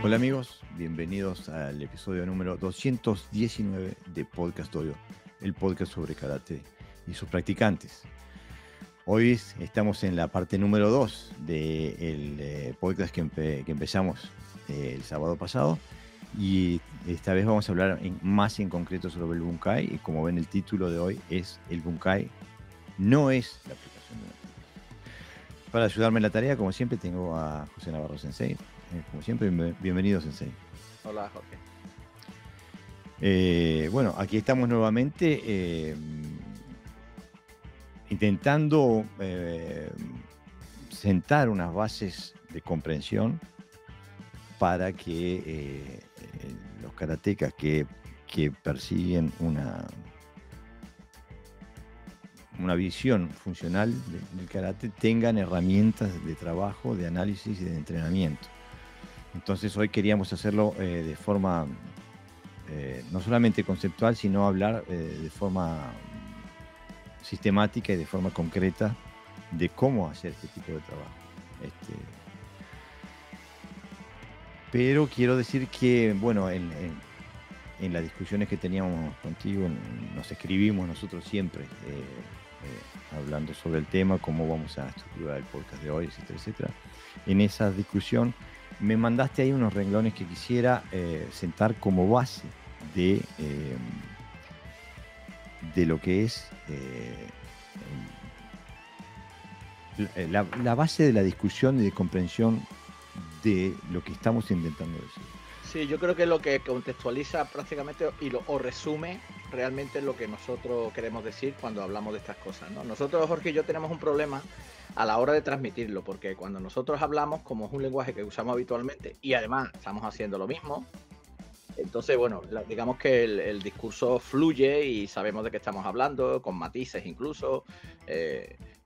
Hola amigos, bienvenidos al episodio número 219 de Podcast Dojo, el podcast sobre karate y sus practicantes. Hoy estamos en la parte número 2 del podcast que empezamos el sábado pasado y esta vez vamos a hablar más en concreto sobre el Bunkai y como ven el título de hoy es el Bunkai no es la aplicación de una técnica. Para ayudarme en la tarea, como siempre, tengo a José Navarro Sensei. Como siempre, bienvenido Sensei. Hola, Jorge. Bueno, aquí estamos nuevamente intentando sentar unas bases de comprensión para que los karatecas que persiguen una visión funcional del karate tengan herramientas de trabajo, de análisis y de entrenamiento. Entonces hoy queríamos hacerlo de forma no solamente conceptual, sino hablar de forma sistemática y de forma concreta de cómo hacer este tipo de trabajo. Pero quiero decir que, bueno, en las discusiones que teníamos contigo, nos escribimos nosotros siempre hablando sobre el tema, cómo vamos a estructurar el podcast de hoy, etcétera, etcétera. En esa discusión me mandaste ahí unos renglones que quisiera sentar como base de lo que es la base de la discusión y de comprensión de lo que estamos intentando decir. Sí, yo creo que es lo que contextualiza prácticamente o resume realmente lo que nosotros queremos decir cuando hablamos de estas cosas, ¿no? Nosotros, Jorge y yo, tenemos un problema a la hora de transmitirlo, porque cuando nosotros hablamos, como es un lenguaje que usamos habitualmente y además estamos haciendo lo mismo, entonces, bueno, digamos que el discurso fluye y sabemos de qué estamos hablando, con matices incluso,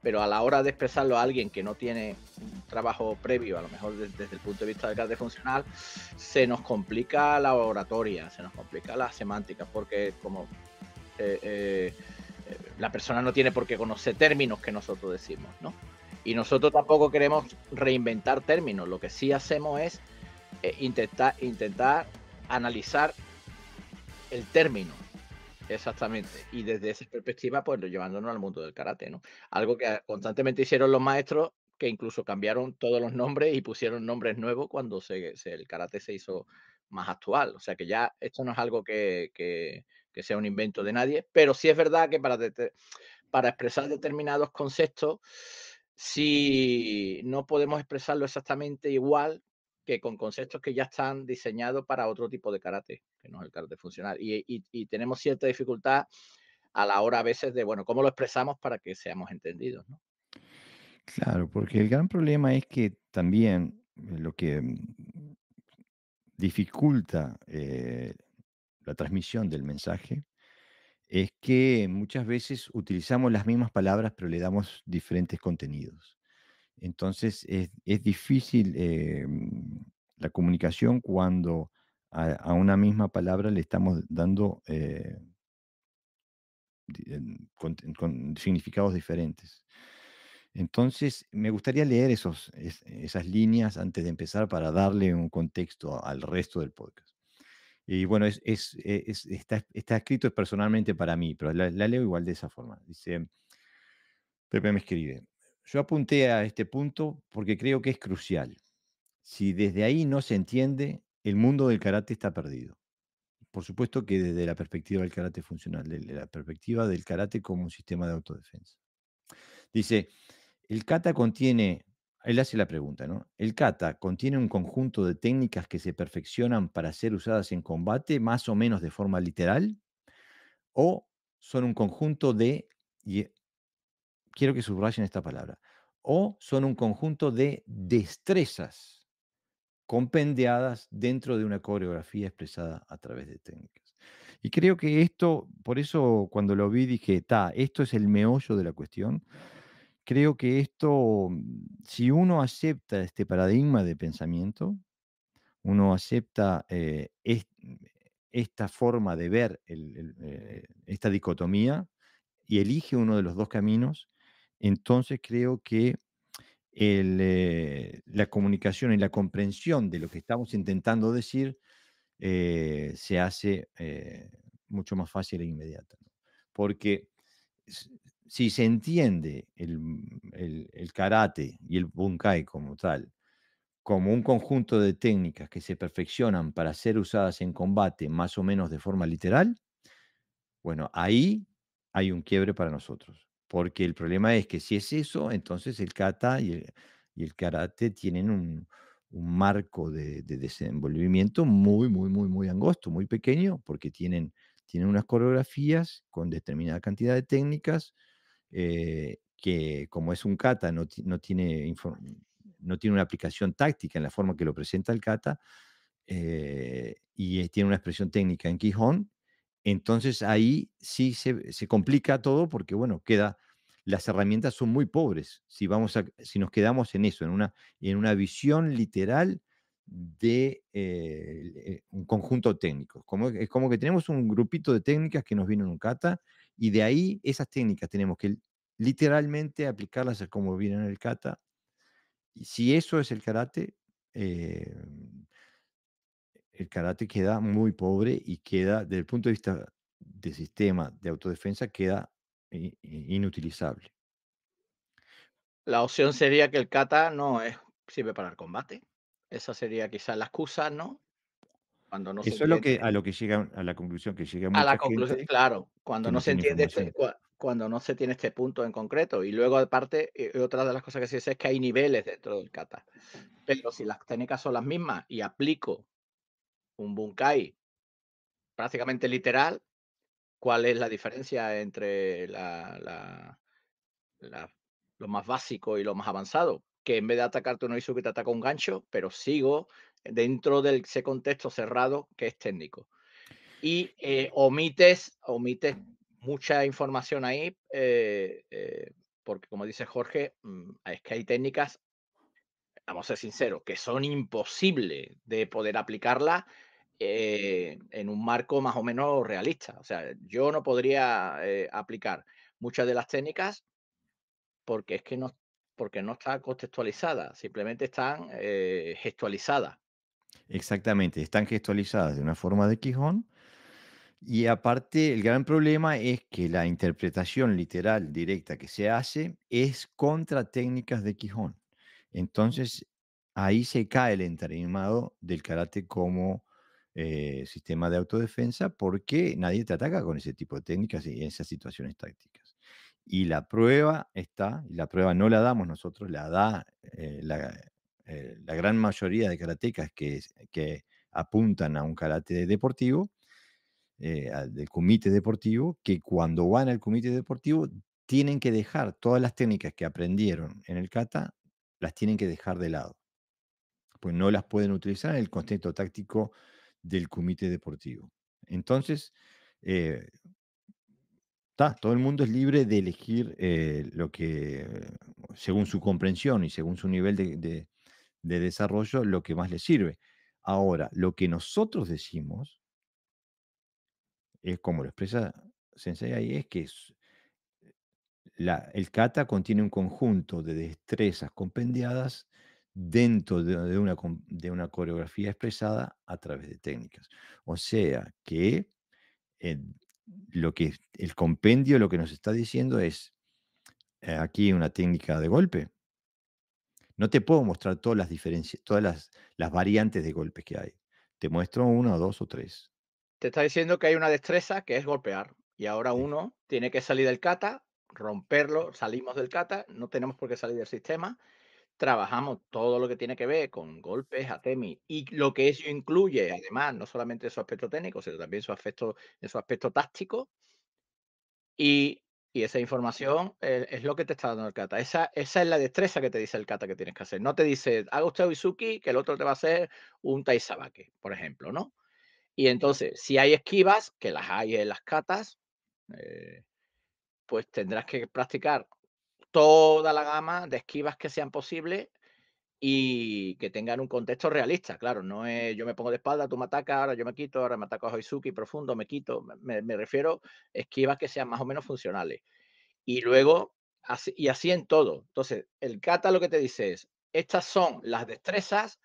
pero a la hora de expresarlo a alguien que no tiene un trabajo previo, a lo mejor desde el punto de vista del karate funcional, se nos complica la oratoria, se nos complica la semántica, porque como la persona no tiene por qué conocer términos que nosotros decimos, ¿no? Y nosotros tampoco queremos reinventar términos, lo que sí hacemos es intentar analizar el término, exactamente, y desde esa perspectiva, pues llevándonos al mundo del karate, ¿no? Algo que constantemente hicieron los maestros, que incluso cambiaron todos los nombres y pusieron nombres nuevos cuando el karate se hizo más actual. O sea que ya esto no es algo que sea un invento de nadie, pero sí es verdad que para expresar determinados conceptos, si no podemos expresarlo exactamente igual que con conceptos que ya están diseñados para otro tipo de karate, que no es el karate funcional. Y tenemos cierta dificultad a la hora a veces de, bueno, cómo lo expresamos para que seamos entendidos, ¿no? Claro, porque el gran problema es que también lo que dificulta la transmisión del mensaje es que muchas veces utilizamos las mismas palabras, pero le damos diferentes contenidos. Entonces es difícil la comunicación cuando a una misma palabra le estamos dando con significados diferentes. Entonces, me gustaría leer esas líneas antes de empezar para darle un contexto al resto del podcast. Y bueno, está escrito personalmente para mí, pero la leo igual de esa forma. Dice, Pepe me escribe, yo apunté a este punto porque creo que es crucial. Si desde ahí no se entiende, el mundo del karate está perdido. Por supuesto que desde la perspectiva del karate funcional, de la perspectiva del karate como un sistema de autodefensa. Dice, el kata contiene, él hace la pregunta, ¿no? ¿El kata contiene un conjunto de técnicas que se perfeccionan para ser usadas en combate más o menos de forma literal? ¿O son un conjunto de, y quiero que subrayen esta palabra, o son un conjunto de destrezas compendiadas dentro de una coreografía expresada a través de técnicas? Y creo que esto, por eso cuando lo vi dije, esto es el meollo de la cuestión. Creo que esto, si uno acepta este paradigma de pensamiento, uno acepta esta forma de ver esta dicotomía y elige uno de los dos caminos, entonces creo que la comunicación y la comprensión de lo que estamos intentando decir se hace mucho más fácil e inmediata, ¿no? Porque s- si se entiende el karate y el bunkai como tal, como un conjunto de técnicas que se perfeccionan para ser usadas en combate más o menos de forma literal, bueno, ahí hay un quiebre para nosotros, porque el problema es que si es eso, entonces el kata y el karate tienen un marco de desenvolvimiento muy, muy, muy, muy angosto, muy pequeño, porque tienen unas coreografías con determinada cantidad de técnicas, que como es un kata, no tiene una aplicación táctica en la forma que lo presenta el kata, y tiene una expresión técnica en Quijón, entonces ahí sí se complica todo porque, bueno, las herramientas son muy pobres. Si nos quedamos en eso, en una visión literal de un conjunto técnico. Es como que tenemos un grupito de técnicas que nos vienen en un kata y de ahí esas técnicas tenemos que literalmente aplicarlas a como vienen en el kata. Y si eso es eh, el karate queda muy pobre y queda, desde el punto de vista del sistema de autodefensa, queda inutilizable. La opción sería que el kata no sirve para el combate. Esa sería quizás la excusa, ¿no? Cuando no se Eso es lo que entiende. a lo que llega a la conclusión que llega A la mucha conclusión, gente claro, cuando que no no se tiene entiende información. cuando no se tiene este punto en concreto. Y luego, aparte, otra de las cosas que sí sé es que hay niveles dentro del kata. Pero si las técnicas son las mismas y aplico un bunkai prácticamente literal, ¿cuál es la diferencia entre la lo más básico y lo más avanzado? Que en vez de atacarte un Oizuki te ataca un gancho, pero sigo dentro de ese contexto cerrado que es técnico. Y, omites mucha información ahí, porque como dice Jorge, es que hay técnicas, vamos a ser sinceros, que son imposibles de poder aplicarlas, en un marco más o menos realista. O sea, yo no podría, aplicar muchas de las técnicas porque es que porque no está contextualizada, simplemente están, gestualizadas. Exactamente, están gestualizadas de una forma de Quijón. Y aparte, el gran problema es que la interpretación literal directa que se hace es contra técnicas de Quijón. Entonces, ahí se cae el entarimado del karate como sistema de autodefensa porque nadie te ataca con ese tipo de técnicas y esas situaciones tácticas. Y la prueba está, y la prueba no la damos nosotros, la da la gran mayoría de karatecas que apuntan a un karate deportivo, del comité deportivo, que cuando van al comité deportivo tienen que dejar todas las técnicas que aprendieron en el kata, las tienen que dejar de lado, pues no las pueden utilizar en el contexto táctico del comité deportivo. Entonces, eh, todo el mundo es libre de elegir según su comprensión y según su nivel de desarrollo, lo que más le sirve. Ahora, lo que nosotros decimos es como lo expresa Sensei ahí, es que el kata contiene un conjunto de destrezas compendiadas dentro de una coreografía expresada a través de técnicas. O sea que eh, el compendio lo que nos está diciendo es, aquí una técnica de golpe. No te puedo mostrar todas las diferencias, todas las variantes de golpes que hay. Te muestro una o dos o tres. Te está diciendo que hay una destreza que es golpear, y ahora Ex- uno tiene que salir del kata, romperlo, salimos del kata, no tenemos por qué salir del sistema, trabajamos todo lo que tiene que ver con golpes, atemi, y lo que eso incluye, además, no solamente su aspecto técnico, sino también su aspecto táctico, y y esa información, es lo que te está dando el kata. Esa es la destreza que te dice el kata que tienes que hacer. No te dice: "Haga usted Oizuki, que el otro te va a hacer un Tai Sabake", por ejemplo, ¿no? Y entonces, si hay esquivas, que las hay en las catas, eh, pues tendrás que practicar toda la gama de esquivas que sean posibles y que tengan un contexto realista. Claro, no es yo me pongo de espalda, tú me atacas, ahora yo me quito, ahora me ataco a Hoizuki profundo, me quito. Me refiero a esquivas que sean más o menos funcionales. Y luego así en todo. Entonces, el kata lo que te dice es, estas son las destrezas,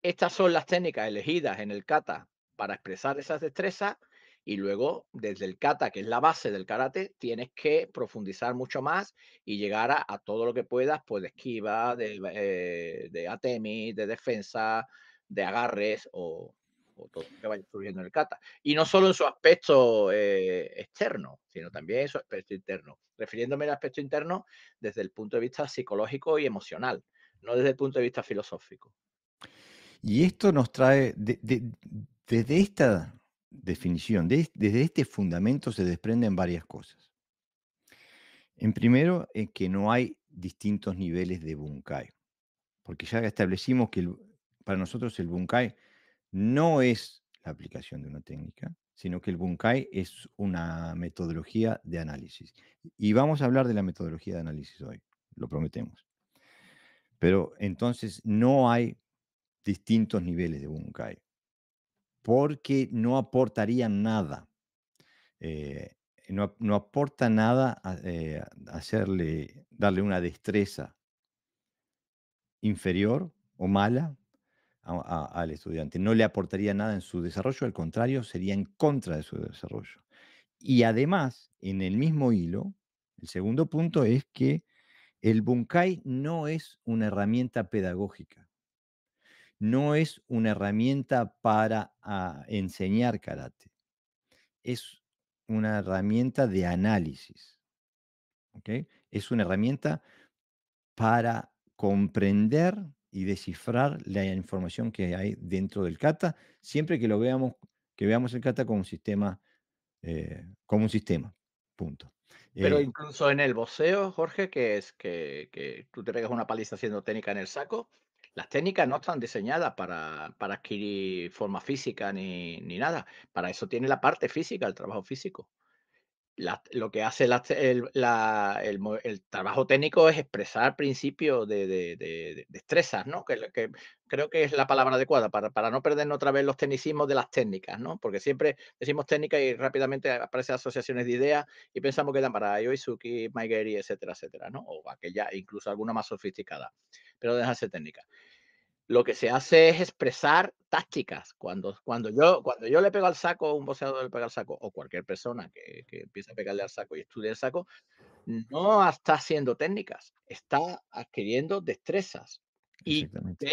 estas son las técnicas elegidas en el kata para expresar esas destrezas y luego desde el kata, que es la base del karate, tienes que profundizar mucho más y llegar a todo lo que puedas, pues de esquiva, de atemi, de defensa, de agarres o todo lo que vaya surgiendo en el kata. Y no solo en su aspecto externo, sino también en su aspecto interno. Refiriéndome al aspecto interno desde el punto de vista psicológico y emocional, no desde el punto de vista filosófico. Y esto nos trae, desde esta definición, desde este fundamento se desprenden varias cosas. En primero, que no hay distintos niveles de bunkai, porque ya establecimos que para nosotros el bunkai no es la aplicación de una técnica, sino que el bunkai es una metodología de análisis. Y vamos a hablar de la metodología de análisis hoy, lo prometemos. Pero entonces no hay distintos niveles de bunkai, porque no aportarían nada. eh, no aporta nada darle una destreza inferior o mala al estudiante. No le aportaría nada en su desarrollo, al contrario, sería en contra de su desarrollo. Y además, en el mismo hilo, el segundo punto es que el Bunkai no es una herramienta pedagógica, no es una herramienta para enseñar karate, es una herramienta de análisis, ¿ok? Es una herramienta para comprender y descifrar la información que hay dentro del kata, siempre que veamos el kata como un sistema, punto. Pero Eh, incluso en el boxeo, Jorge, que es que tú te pegas una paliza haciendo técnica en el saco, las técnicas no están diseñadas para adquirir forma física ni nada. Para eso tiene la parte física, el trabajo físico. Lo que hace el trabajo técnico es expresar principios de destrezas, ¿no? Que creo que es la palabra adecuada para no perdernos otra vez los tecnicismos de las técnicas, ¿no? Porque siempre decimos técnica y rápidamente aparecen asociaciones de ideas y pensamos que dan para Yoizuki, Maigeri, etcétera, etcétera, ¿no? O aquella, incluso alguna más sofisticada, pero deja de ser técnica. Lo que se hace es expresar tácticas. Cuando yo le pego al saco, un boxeador le pega al saco, o cualquier persona que empieza a pegarle al saco y estudia el saco, no está haciendo técnicas, está adquiriendo destrezas. Y Exactamente.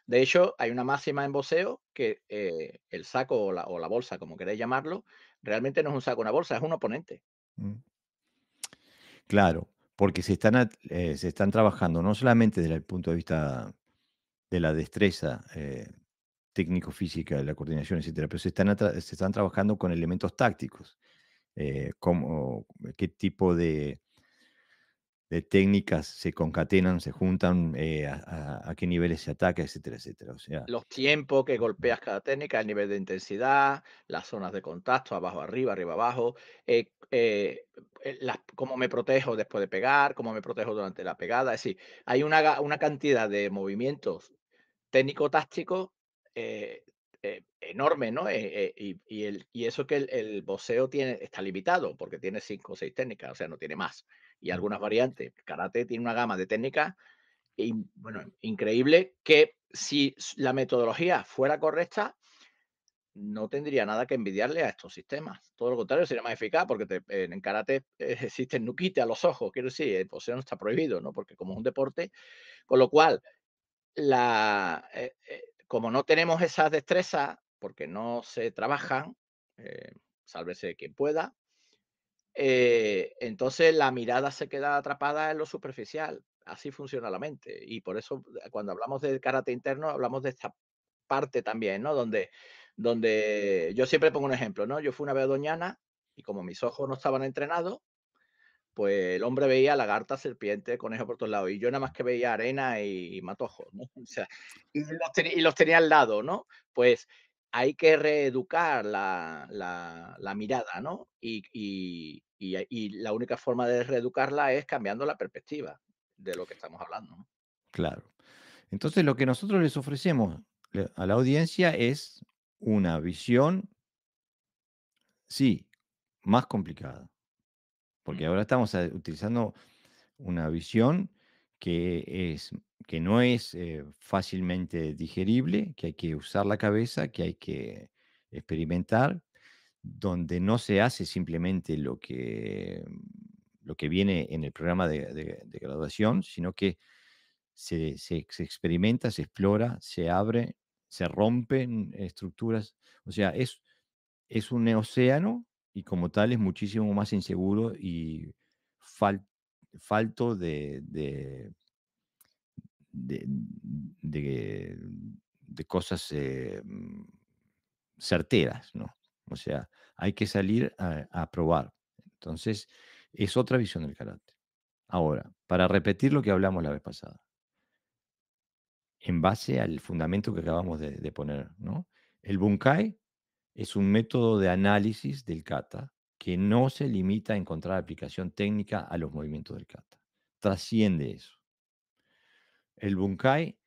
de hecho, hay una máxima en boxeo que, el saco o la bolsa, como queráis llamarlo, realmente no es un saco, una bolsa, es un oponente. Mm. Claro, porque se están trabajando no solamente desde el punto de vista de la destreza técnico-física, de la coordinación, etcétera, pero se están trabajando con elementos tácticos, como qué tipo de técnicas se concatenan, se juntan, a qué niveles se ataca, etcétera, etcétera. O sea, Los tiempos que golpeas cada técnica, el nivel de intensidad, las zonas de contacto, abajo, arriba, arriba, abajo, cómo me protejo después de pegar, cómo me protejo durante la pegada. Es decir, hay una cantidad de movimientos técnico-tácticos enorme, ¿no? Y eso que el boxeo está limitado, porque tiene 5 o 6 técnicas, o sea, no tiene más. Y mm, algunas variantes. Karate tiene una gama de técnicas bueno, increíble que si la metodología fuera correcta, no tendría nada que envidiarle a estos sistemas. Todo lo contrario, sería más eficaz porque en karate existen nuquite a los ojos. Quiero decir, el poseo no está prohibido, ¿no? Porque como es un deporte, con lo cual, como no tenemos esas destrezas, porque no se trabajan, eh, sálvese quien pueda, entonces la mirada se queda atrapada en lo superficial. Así funciona la mente. Y por eso cuando hablamos del karate interno, hablamos de esta parte también, ¿no? Donde yo siempre pongo un ejemplo, ¿no? Yo fui una vez a Doñana y como mis ojos no estaban entrenados, pues el hombre veía lagarta, serpiente, conejo por todos lados. Y yo nada más que veía arena y matojos, ¿no? O sea, y los tenía al lado, ¿no? Pues hay que reeducar la mirada, ¿no? Y la única forma de reeducarla es cambiando la perspectiva de lo que estamos hablando, ¿no? claro. Entonces, lo que nosotros les ofrecemos a la audiencia es una visión, sí, más complicada, porque Mm. ahora estamos utilizando una visión que, que no es fácilmente digerible, que hay que usar la cabeza, que hay que experimentar, donde no se hace simplemente lo que viene en el programa de graduación, sino que se experimenta, se explora, se abre, se rompen estructuras. O sea, es un océano y como tal es muchísimo más inseguro y fal- falto de, de- de cosas certeras, ¿no? O sea, hay que salir a probar. Entonces, es otra visión del carácter. Ahora, para repetir lo que hablamos la vez pasada, en base al fundamento que acabamos de poner, ¿no? El Bunkai es un método de análisis del kata que no se limita a encontrar aplicación técnica a los movimientos del kata. Trasciende eso. El Bunkai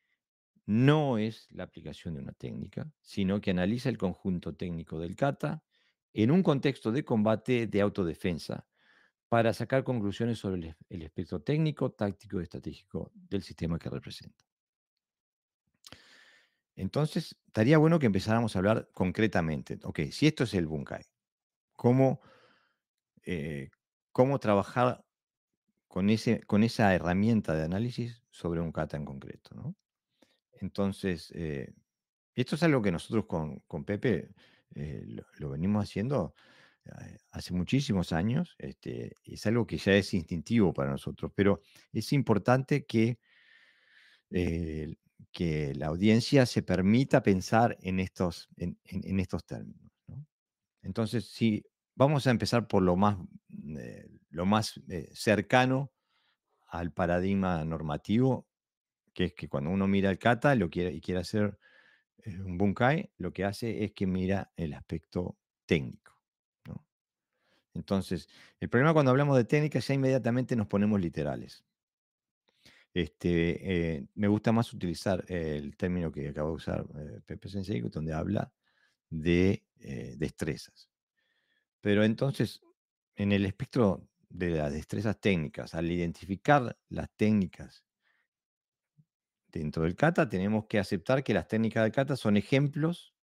no es la aplicación de una técnica, sino que analiza el conjunto técnico del kata en un contexto de combate de autodefensa para sacar conclusiones sobre el espectro técnico, táctico y estratégico del sistema que representa. Entonces, estaría bueno que empezáramos a hablar concretamente. Ok, si esto es el Bunkai, ¿cómo, eh, cómo trabajar con esa herramienta de análisis sobre un kata en concreto, ¿no? Entonces, esto es algo que nosotros con Pepe lo venimos haciendo hace muchísimos años. Es algo que ya es instintivo para nosotros, pero es importante eh, que la audiencia se permita pensar en estos términos, ¿no? Entonces, si vamos a empezar por lo más cercano al paradigma normativo, que es que cuando uno mira el kata y quiere hacer un bunkai, lo que hace es que mira el aspecto técnico, ¿no? Entonces, el problema cuando hablamos de técnica, ya inmediatamente nos ponemos literales. Me gusta más utilizar el término que acabo de usar Pepe Sensei, donde habla de destrezas. Pero entonces, en el espectro de las destrezas técnicas, al identificar las técnicas dentro del kata, tenemos que aceptar que las técnicas del kata son ejemplos,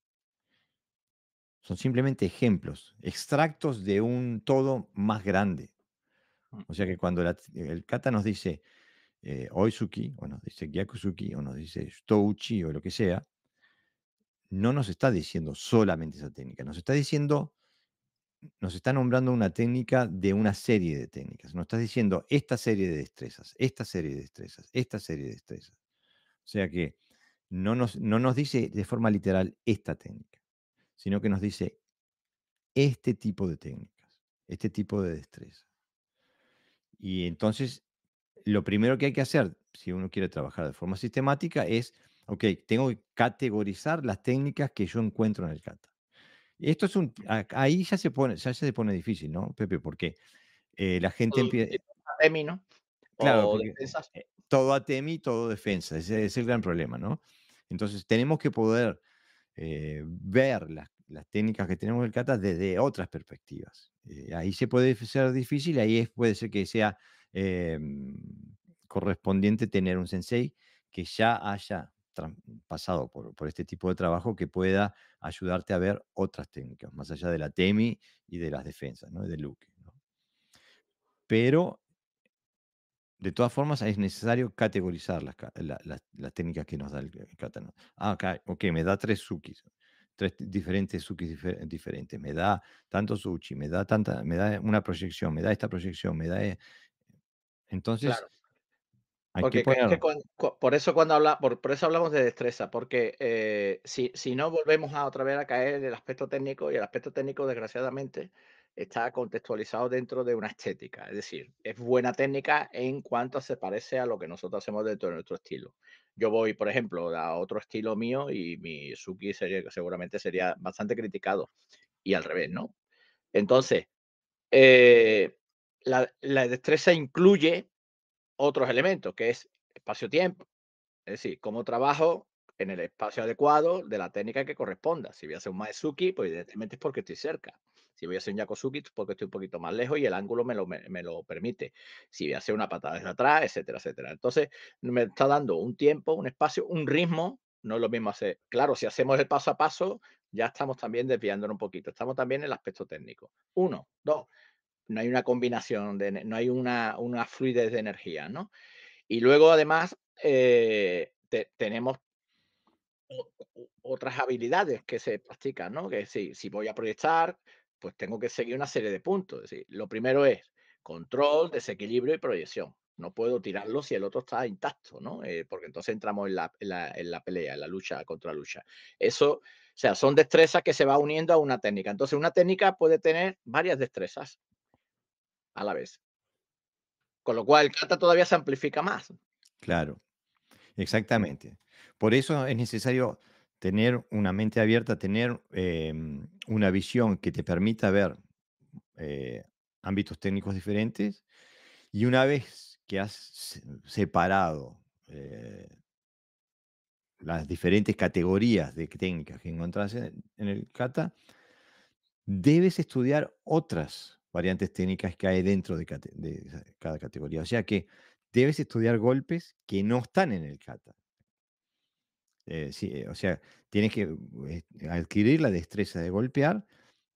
son simplemente ejemplos, extractos de un todo más grande. Mm, O sea que cuando el kata nos dice Oizuki, o nos dice Gyakusuki, o nos dice Shitouchi, o lo que sea, no nos está diciendo solamente esa técnica, nos está nombrando una técnica de una serie de técnicas. Nos está diciendo esta serie de destrezas, esta serie de destrezas, esta serie de destrezas. O sea que no nos dice de forma literal esta técnica, sino que nos dice este tipo de técnicas, este tipo de destreza. Y entonces, lo primero que hay que hacer, si uno quiere trabajar de forma sistemática, es, ok, tengo que categorizar las técnicas que yo encuentro en el kata. Esto es ahí ya se pone difícil, ¿no, Pepe? Porque la gente todo empieza, tipo de términos claro, o porque defensas. todo ATM todo defensa, ese es el gran problema, ¿no? Entonces tenemos que poder ver las técnicas que tenemos del kata desde otras perspectivas. Ahí se puede ser difícil, puede ser que sea correspondiente tener un sensei que ya haya pasado por este tipo de trabajo que pueda ayudarte a ver otras técnicas, más allá de la TEMI y de las defensas, ¿no? Y del Luke, ¿no? Pero de todas formas, es necesario categorizar las técnicas que nos da el kata, ¿no? Ok, me da 3 sukis, 3 diferentes sukis diferentes, me da tantos uchi, me da una proyección, me da esta proyección, entonces Claro. hay que Porque que poner por eso por eso hablamos de destreza, porque, si no volvemos a otra vez a caer en el aspecto técnico, y el aspecto técnico, desgraciadamente, está contextualizado dentro de una estética. Es decir, es buena técnica en cuanto se parece a lo que nosotros hacemos dentro de nuestro estilo. Yo voy, por ejemplo, a otro estilo mío y mi Suki seguramente sería bastante criticado, y al revés, ¿no? Entonces, eh, la destreza incluye otros elementos, que es espacio-tiempo. Es decir, cómo trabajo en el espacio adecuado de la técnica que corresponda. Si voy a hacer un Maezuki, pues evidentemente es porque estoy cerca. Si voy a hacer un Yakosuki, porque estoy un poquito más lejos y el ángulo me lo permite. Si voy a hacer una patada desde atrás, etcétera, etcétera. Entonces, me está dando un tiempo, un espacio, un ritmo. No es lo mismo hacer. Claro, si hacemos el paso a paso, ya estamos también desviándonos un poquito. Estamos también en el aspecto técnico. Uno, dos, no hay una combinación, no hay una fluidez de energía, ¿no? Y luego, además, tenemos otras habilidades que se practican, ¿no? Que si voy a proyectar, pues tengo que seguir una serie de puntos. Es decir, lo primero es control, desequilibrio y proyección. No puedo tirarlo si el otro está intacto, ¿no? Porque entonces entramos en la pelea, en la lucha contra lucha. Eso, o sea, son destrezas que se va uniendo a una técnica. Entonces, una técnica puede tener varias destrezas a la vez. Con lo cual, el kata todavía se amplifica más. Claro, Mm, exactamente. Por eso es necesario tener una mente abierta, tener una visión que te permita ver eh, ámbitos técnicos diferentes. Y una vez que has separado las diferentes categorías de técnicas que encontrás en el kata, debes estudiar otras variantes técnicas que hay dentro de cada categoría. O sea que debes estudiar golpes que no están en el kata. Sí, o sea, tienes que adquirir la destreza de golpear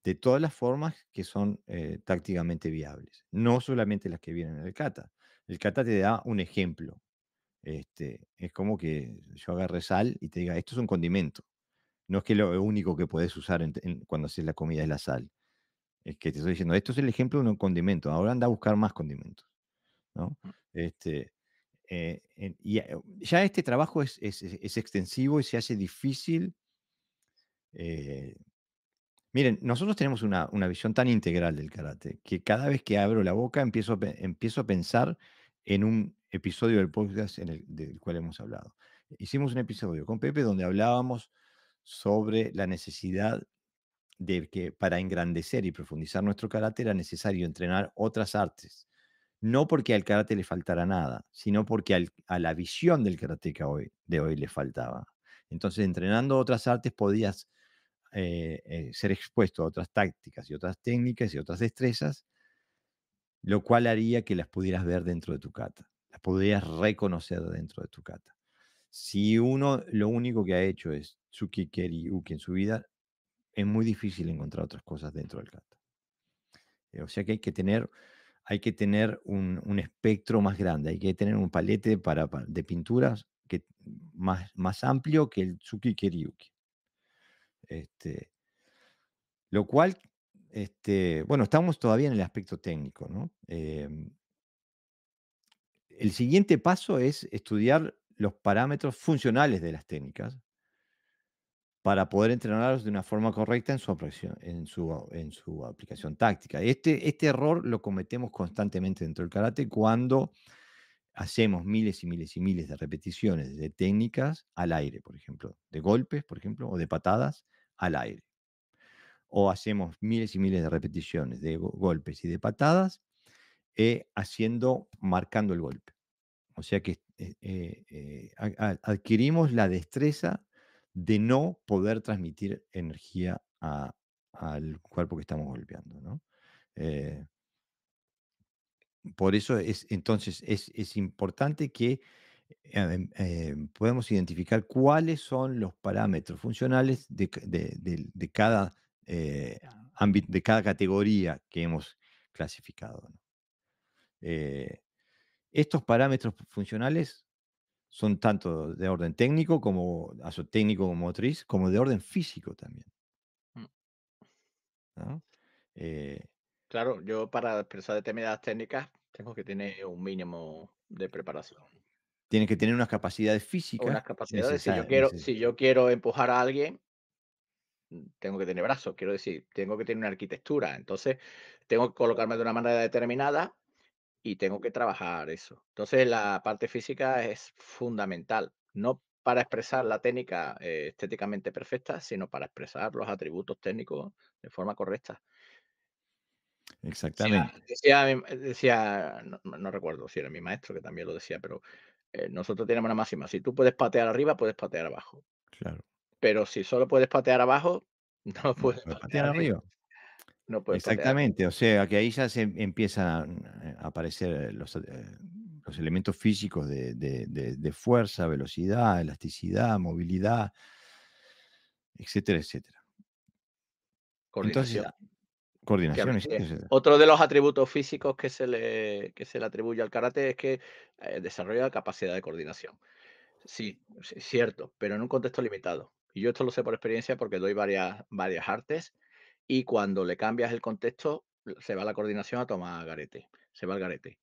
de todas las formas que son tácticamente viables, no solamente las que vienen en el kata. El kata te da un ejemplo. Es como que yo agarre sal y te diga, esto es un condimento. No es que lo único que puedes usar cuando haces la comida es la sal. Es que te estoy diciendo, esto es el ejemplo de un condimento. Ahora anda a buscar más condimentos, ¿no? mm. Este, ya este trabajo es extensivo y se hace difícil. eh, Miren, nosotros tenemos una visión tan integral del karate que cada vez que abro la boca empiezo a pensar en un episodio del podcast del cual hemos hablado. Hicimos un episodio con Pepe donde hablábamos sobre la necesidad de que para engrandecer y profundizar nuestro karate era necesario entrenar otras artes. No porque al karate le faltara nada, sino porque a la visión del karateca de hoy le faltaba. Entonces, entrenando otras artes podías ser expuesto a otras tácticas y otras técnicas y otras destrezas, lo cual haría que las pudieras ver dentro de tu kata, las podrías reconocer dentro de tu kata. Si uno lo único que ha hecho es Tsuki Keri Uki en su vida, es muy difícil encontrar otras cosas dentro del kata. O sea que hay que tener un espectro más grande, hay que tener un palete de pinturas más amplio que el Tsuki Keri Uki. Este, Lo cual, bueno, estamos todavía en el aspecto técnico, ¿no? El siguiente paso es estudiar los parámetros funcionales de las técnicas para poder entrenarlos de una forma correcta en su aplicación táctica. Este error lo cometemos constantemente dentro del karate cuando hacemos miles y miles y miles de repeticiones de técnicas al aire, por ejemplo, de golpes, por ejemplo, o de patadas al aire. O hacemos miles y miles de repeticiones de golpes y de patadas, marcando el golpe. O sea que adquirimos la destreza de no poder transmitir energía al cuerpo que estamos golpeando, ¿no? Eh, por eso es importante que podemos identificar cuáles son los parámetros funcionales de cada de cada categoría que hemos clasificado, ¿no? Eh, Estos parámetros funcionales son tanto de orden técnico técnico como motriz, como de orden físico también, Mm. ¿no? Eh, Claro, yo para expresar determinadas técnicas tengo que tener un mínimo de preparación Tienen que tener unas capacidades o físicas unas capacidades. Si yo quiero, necesarias. si yo quiero empujar a alguien, tengo que tener brazos, quiero decir, tengo que tener una arquitectura. Entonces, tengo que colocarme de una manera determinada y tengo que trabajar eso. Entonces, la parte física es fundamental, no para expresar la técnica estéticamente perfecta, sino para expresar los atributos técnicos de forma correcta. Exactamente, Decía, no recuerdo si era mi maestro que también lo decía, pero nosotros tenemos una máxima: si tú puedes patear arriba, puedes patear abajo, claro. pero si solo puedes patear abajo, no No puedes puede patear patear arriba. arriba. no puedes patear. Exactamente, o sea, que ahí ya se empiezan a aparecer los elementos físicos de fuerza, velocidad, elasticidad, movilidad, etcétera, etcétera. Entonces, Coordinación, coordinación, efectivamente. etcétera, etcétera. Otro de los atributos físicos que se le atribuye al karate es que, desarrolla capacidad de coordinación. Sí, es cierto, pero en un contexto limitado. Y yo esto lo sé por experiencia porque doy varias artes y cuando le cambias el contexto, se va la coordinación a tomar garete, se va al garete.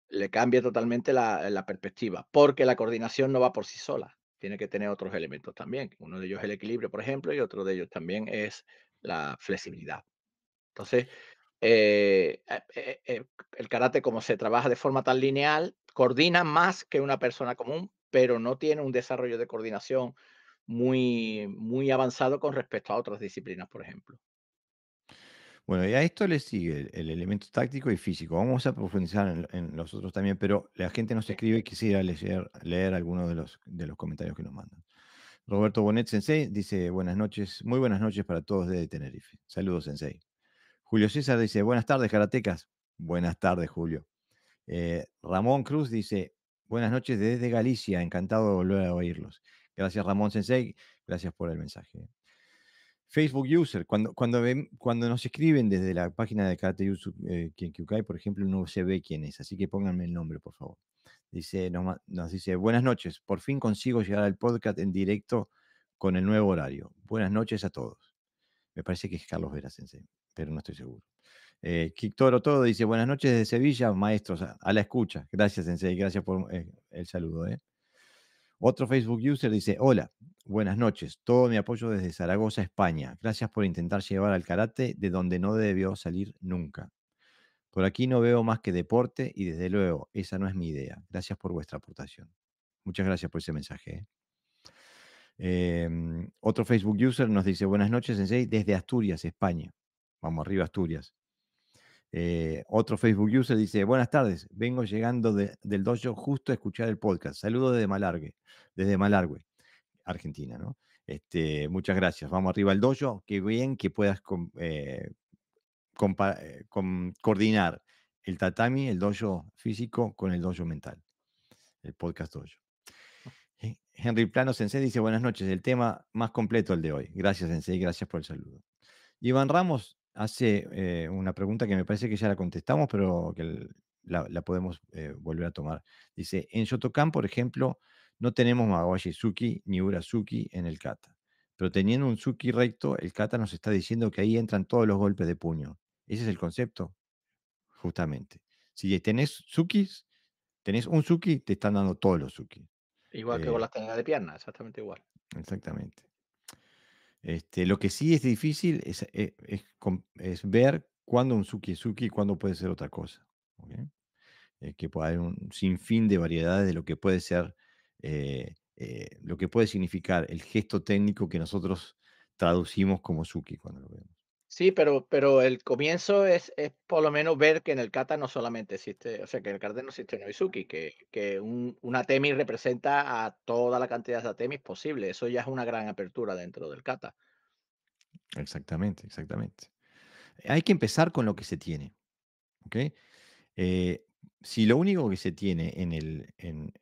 Le cambia totalmente la perspectiva, porque la coordinación no va por sí sola, tiene que tener otros elementos también. Uno de ellos es el equilibrio, por ejemplo, y otro de ellos también es la flexibilidad. Entonces, el karate, como se trabaja de forma tan lineal, coordina más que una persona común, pero no tiene un desarrollo de coordinación muy avanzado con respecto a otras disciplinas, por ejemplo. Bueno, y a esto le sigue el elemento táctico y físico. Vamos a profundizar en los otros también, pero la gente nos Sí. escribe y quisiera leer algunos de los comentarios que nos mandan. Roberto Bonet Sensei dice, buenas noches, muy buenas noches para todos desde Tenerife. Saludos, Sensei. Julio César dice, buenas tardes, karatecas. Buenas tardes, Julio. Ramón Cruz dice, buenas noches desde Galicia, encantado de volver a oírlos. Gracias, Ramón Sensei, gracias por el mensaje. Facebook User, cuando nos escriben desde la página de Karate Yusu Kyokai, por ejemplo, no se ve quién es, así que pónganme el nombre, por favor. Dice, nos dice, buenas noches, por fin consigo llegar al podcast en directo con el nuevo horario. Buenas noches a todos. Me parece que es Carlos Vera Sensei, pero no estoy seguro. Kictoro Todo dice, buenas noches desde Sevilla, maestros, a la escucha. Gracias, Sensei, gracias por el saludo. Otro Facebook user dice, hola, buenas noches, todo mi apoyo desde Zaragoza, España. Gracias por intentar llevar al karate de donde no debió salir nunca. Por aquí no veo más que deporte y desde luego esa no es mi idea. Gracias por vuestra aportación. Muchas gracias por ese mensaje. Otro Facebook user nos dice, buenas noches, Sensei, desde Asturias, España. Vamos arriba, Asturias. Otro Facebook user dice, buenas tardes, vengo llegando del dojo justo a escuchar el podcast. Saludos desde Malargüe, Argentina, ¿no? Muchas gracias. Vamos arriba al dojo. Qué bien que puedas coordinar el tatami, el dojo físico, con el dojo mental, el podcast dojo. Henry Plano Sensei dice, buenas noches, el tema más completo el de hoy. Gracias, Sensei, gracias por el saludo. Iván Ramos hace una pregunta que me parece que ya la contestamos, pero que la podemos volver a tomar. Dice, en Shotokan, por ejemplo, no tenemos Mawashi Suki ni Urazuki en el kata. Pero teniendo un Suki recto, el kata nos está diciendo que ahí entran todos los golpes de puño. Ese es el concepto, justamente. Si tenés Sukis, tenés un Suki, te están dando todos los Suki. Igual que con las técnicas de pierna, exactamente igual. Exactamente. Lo que sí es difícil es ver cuándo un Suki es Suki y cuándo puede ser otra cosa. ¿Ok? Que puede haber un sinfín de variedades de lo que puede ser, lo que puede significar el gesto técnico que nosotros traducimos como Suki cuando lo vemos. Sí, pero el comienzo es por lo menos ver que en el kata no solamente existe, o sea, que en el karate no existe Noizuki, que un atemi representa a toda la cantidad de atemis posible. Eso ya es una gran apertura dentro del kata. Exactamente, exactamente. Hay que empezar con lo que se tiene. ¿Ok? Eh, si lo único que se tiene en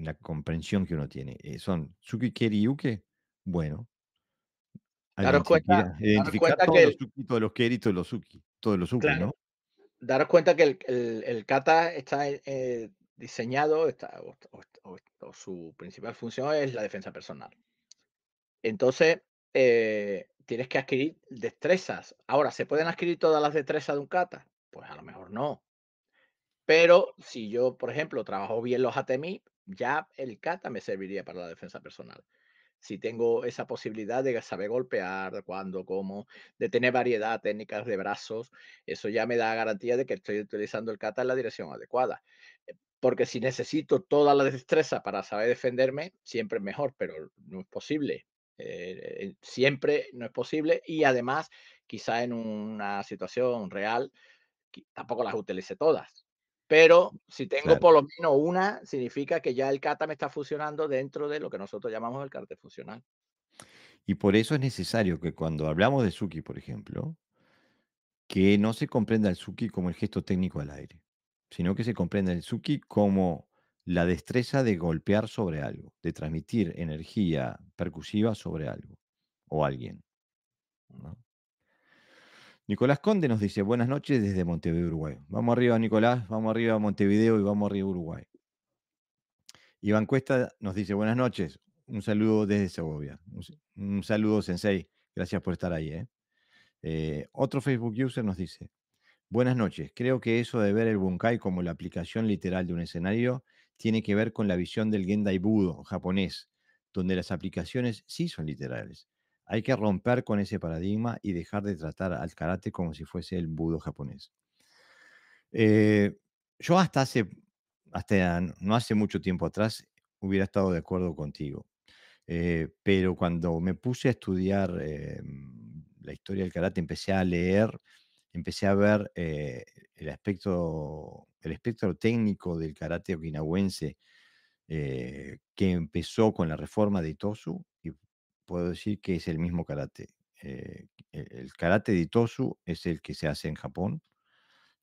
la comprensión que uno tiene son Suki, Keri y Uke, bueno, Daros identificar cuenta que todos los Suki, todos los Keri, todos los Uke, claro, ¿no? daros cuenta que el kata está, diseñado, o su principal función es la defensa personal. Entonces, tienes que adquirir destrezas. Ahora, ¿se pueden adquirir todas las destrezas de un kata? Pues a lo mejor no. Pero si yo, por ejemplo, trabajo bien los ATMI, ya el kata me serviría para la defensa personal. Si tengo esa posibilidad de saber golpear, de cuándo, cómo, de tener variedad técnicas de brazos, eso ya me da garantía de que estoy utilizando el kata en la dirección adecuada. Porque si necesito toda la destreza para saber defenderme, siempre es mejor, pero no es posible. Siempre no es posible y además, quizá en una situación real, tampoco las utilice todas. Pero si tengo Claro. por lo menos una, significa que ya el kata me está funcionando dentro de lo que nosotros llamamos el karate funcional. Y por eso es necesario que cuando hablamos de Suki, por ejemplo, que no se comprenda el Suki como el gesto técnico al aire, sino que se comprenda el Suki como la destreza de golpear sobre algo, de transmitir energía percusiva sobre algo o alguien, ¿no? Nicolás Conde nos dice, buenas noches desde Montevideo, Uruguay. Vamos arriba, Nicolás, vamos arriba a Montevideo y vamos arriba a Uruguay. Iván Cuesta nos dice, buenas noches, un saludo desde Segovia. Un saludo, Sensei, gracias por estar ahí. Otro Facebook user nos dice, buenas noches, creo que eso de ver el bunkai como la aplicación literal de un escenario tiene que ver con la visión del Gendai Budo japonés, donde las aplicaciones sí son literales. Hay que romper con ese paradigma y dejar de tratar al karate como si fuese el budo japonés. Eh, yo hasta no hace mucho tiempo atrás hubiera estado de acuerdo contigo. Pero cuando me puse a estudiar la historia del karate, empecé a leer, empecé a ver el espectro técnico del karate okinawense, que empezó con la reforma de Itosu, y puedo decir que es el mismo karate. El karate de Itosu es el que se hace en Japón,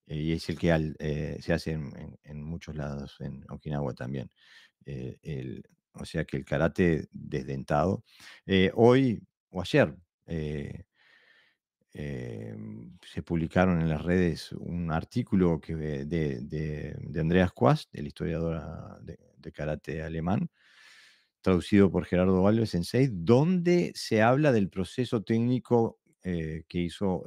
y es el que se hace en muchos lados, en Okinawa también. O sea que el karate desdentado. Hoy o ayer se publicaron en las redes un artículo de Andreas Quast, el historiador de karate alemán, traducido por Gerardo Alves Sensei, donde se habla del proceso técnico que hizo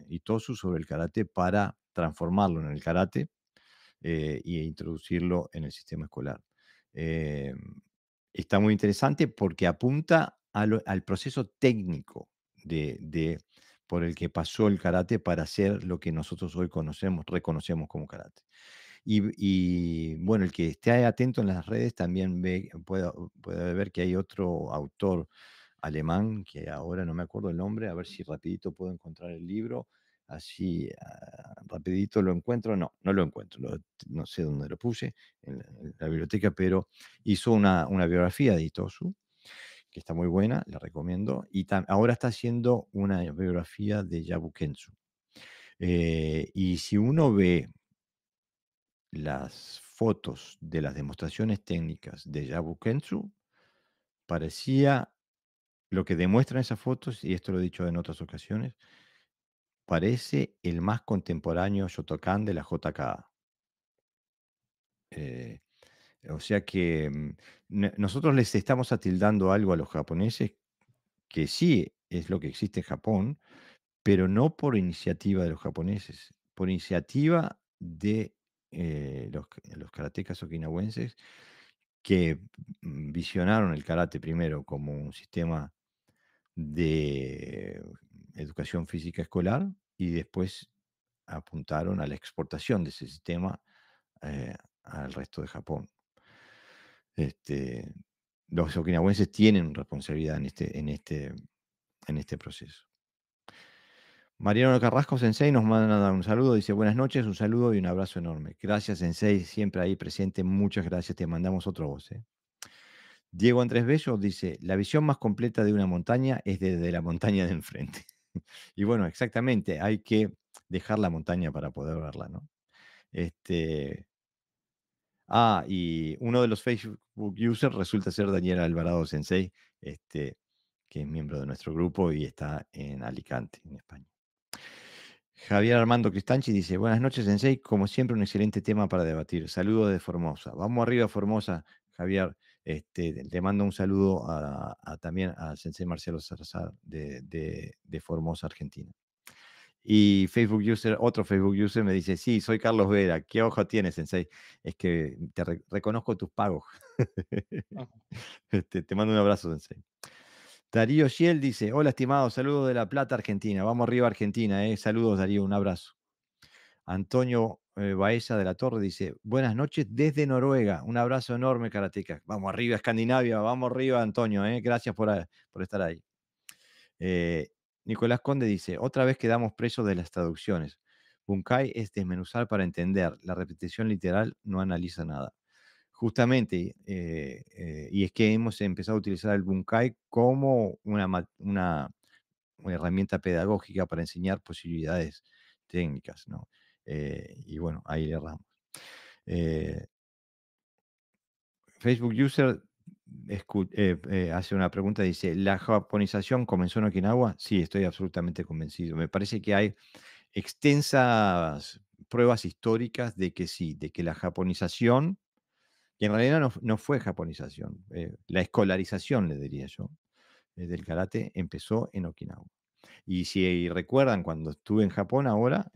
Itosu sobre el karate para transformarlo en el karate e introducirlo en el sistema escolar. Eh, Está muy interesante porque apunta al proceso técnico por el que pasó el karate para ser lo que nosotros hoy reconocemos como karate. Bueno, el que esté atento en las redes también puede ver que hay otro autor alemán, que ahora no me acuerdo el nombre, a ver si rapidito puedo encontrar el libro, así rapidito lo encuentro. No, no lo encuentro, no sé dónde lo puse, en la biblioteca, pero hizo una biografía de Itosu, que está muy buena, la recomiendo, y ahora está haciendo una biografía de Yabukensu. Y si uno ve las fotos de las demostraciones técnicas de Yabukensu, parecía lo que demuestran esas fotos, y esto lo he dicho en otras ocasiones, parece el más contemporáneo Shotokan de la JKA. Eh, o sea que nosotros les estamos atildando algo a los japoneses que sí es lo que existe en Japón, pero no por iniciativa de los japoneses, por iniciativa de los karatecas okinawenses que visionaron el karate primero como un sistema de educación física escolar y después apuntaron a la exportación de ese sistema al resto de Japón. Este, los okinawenses tienen responsabilidad en este proceso. Mariano Carrasco Sensei nos manda un saludo, dice buenas noches, un saludo y un abrazo enorme. Gracias Sensei, siempre ahí presente, muchas gracias, te mandamos otro voz. Diego Andrés Bello dice, la visión más completa de una montaña es desde la montaña de enfrente. Y bueno, exactamente, hay que dejar la montaña para poder verla, ¿no? Este, y uno de los Facebook users resulta ser Daniel Alvarado Sensei, que es miembro de nuestro grupo y está en Alicante, en España. Javier Armando Cristanchi dice, buenas noches, Sensei. Como siempre, un excelente tema para debatir. Saludos de Formosa. Vamos arriba, Formosa, Javier. Te mando un saludo también al Sensei Marcelo Salazar de Formosa, Argentina. Y otro Facebook user me dice, sí, soy Carlos Vera. ¿Qué ojo tienes, Sensei? Es que te reconozco tus pagos. Te mando un abrazo, Sensei. Darío Giel dice, hola estimado, saludos de La Plata, Argentina. Vamos arriba, Argentina. Saludos, Darío, un abrazo. Antonio Baeza de la Torre dice, buenas noches desde Noruega. Un abrazo enorme, karatecas. Vamos arriba, Escandinavia. Vamos arriba, Antonio. Gracias por estar ahí. Nicolás Conde dice, otra vez quedamos presos de las traducciones. Bunkai es desmenuzar para entender. La repetición literal no analiza nada. justamente, y es que hemos empezado a utilizar el Bunkai como una herramienta pedagógica para enseñar posibilidades técnicas, ¿no? Y bueno, ahí le erramos. Eh, Facebook User hace una pregunta, dice, ¿la japonización comenzó en Okinawa? Sí, estoy absolutamente convencido. Me parece que hay extensas pruebas históricas de que sí, de que la japonización, que en realidad no fue japonización, la escolarización, le diría yo, del karate empezó en Okinawa. Y si recuerdan, cuando estuve en Japón ahora,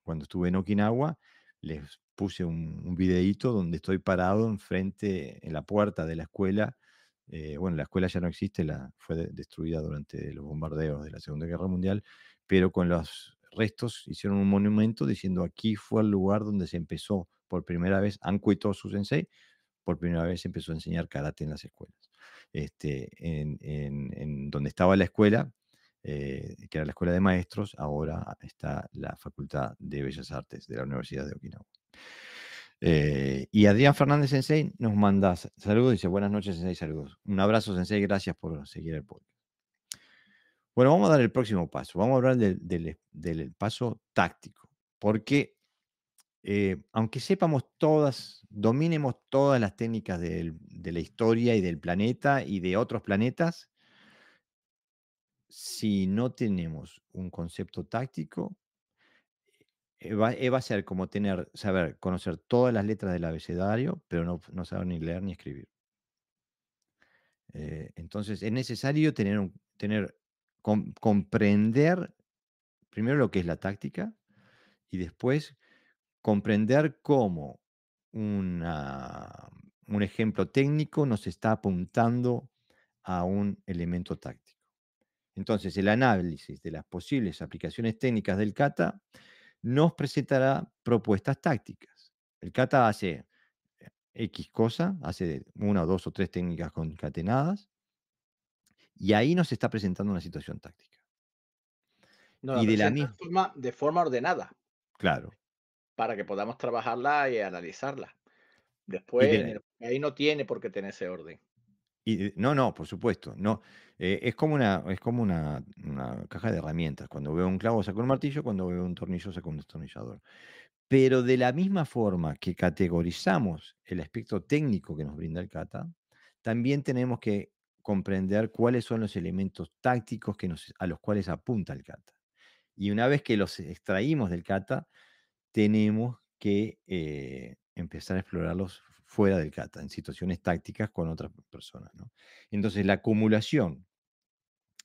cuando estuve en Okinawa, les puse un videíto donde estoy parado enfrente, en la puerta de la escuela. Bueno, la escuela ya no existe, fue destruida durante los bombardeos de la Segunda Guerra Mundial, pero con los restos hicieron un monumento diciendo aquí fue el lugar donde se empezó por primera vez, Anko Itosu Sensei, por primera vez empezó a enseñar karate en las escuelas. En donde estaba la escuela, que era la escuela de maestros, ahora está la Facultad de Bellas Artes de la Universidad de Okinawa. Y Adrián Fernández Sensei nos manda saludos, dice buenas noches Sensei, saludos. Un abrazo Sensei, gracias por seguir el podcast. Bueno, vamos a dar el próximo paso, vamos a hablar del paso táctico, porque aunque sepamos todas, dominemos todas las técnicas de la historia y del planeta y de otros planetas, si no tenemos un concepto táctico, va a ser como saber conocer todas las letras del abecedario, pero no saber ni leer ni escribir. Entonces, es necesario comprender primero lo que es la táctica y después comprender cómo una un ejemplo técnico nos está apuntando a un elemento táctico. Entonces, el análisis de las posibles aplicaciones técnicas del kata nos presentará propuestas tácticas. El kata hace X cosa, hace una, 2 o 3 técnicas concatenadas, y ahí nos está presentando una situación táctica. Nos la Y de la presenta misma, de forma ordenada, claro, para que podamos trabajarla y analizarla. y de Después, la ahí no tiene por qué tener ese orden. No, no, por supuesto, no. Es como una caja de herramientas. Cuando veo un clavo saco un martillo, cuando veo un tornillo saco un destornillador. Pero de la misma forma que categorizamos el aspecto técnico que nos brinda el kata, también tenemos que comprender cuáles son los elementos tácticos a los cuales apunta el kata. Y una vez que los extraímos del kata, tenemos que empezar a explorarlos fuera del kata, en situaciones tácticas con otras personas, ¿no? Entonces, la acumulación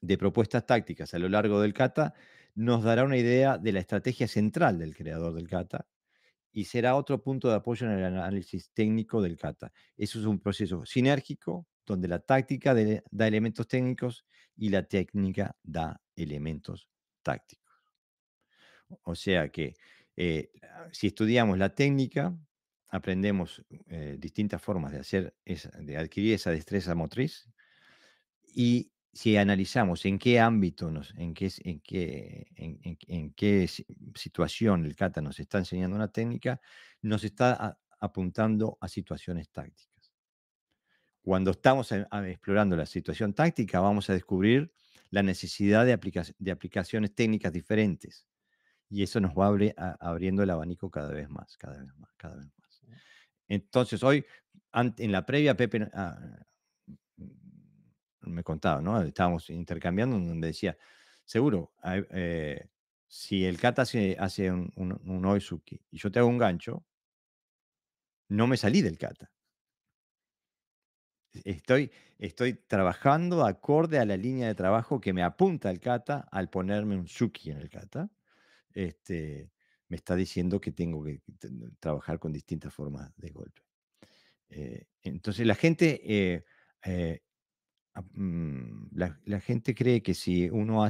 de propuestas tácticas a lo largo del kata nos dará una idea de la estrategia central del creador del kata y será otro punto de apoyo en el análisis técnico del kata. Eso es un proceso sinérgico donde la táctica da elementos técnicos y la técnica da elementos tácticos. O sea que si estudiamos la técnica, aprendemos distintas formas de adquirir esa destreza motriz. Y si analizamos en qué ámbito, en qué situación el kata nos está enseñando una técnica, nos está apuntando a situaciones tácticas. Cuando estamos explorando la situación táctica, vamos a descubrir la necesidad de aplicaciones técnicas diferentes. Y eso nos va abriendo el abanico cada vez más, cada vez más, cada vez más. Entonces, hoy, en la previa, Pepe me contaba, ¿no? Estábamos intercambiando, en donde decía, seguro, si el kata hace un oizuki y yo te hago un gancho, no me salí del kata. Estoy trabajando acorde a la línea de trabajo que me apunta el kata al ponerme un suki en el kata. este, Me está diciendo que tengo que trabajar con distintas formas de golpe. Entonces la gente cree que si uno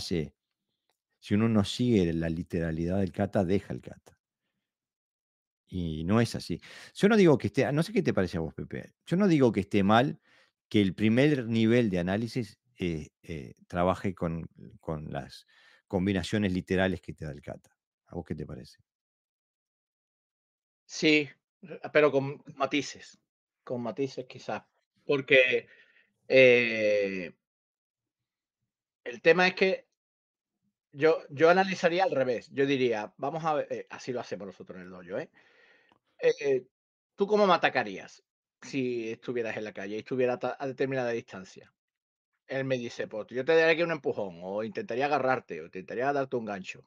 no sigue la literalidad del kata, deja el kata. Y no es así. Yo no digo que no sé qué te parece a vos, Pepe. Yo no digo que esté mal que el primer nivel de análisis trabaje con las combinaciones literales que te da el kata. ¿A vos qué te parece? Sí, pero con matices quizás, porque, eh, el tema es que yo analizaría al revés. Yo diría, vamos a ver, así lo hacemos nosotros en el dojo, ¿eh? Eh, ¿Tú cómo me atacarías si estuvieras en la calle y estuviera a determinada distancia? Él me dice, pues yo te daría aquí un empujón, o intentaría agarrarte, o intentaría darte un gancho.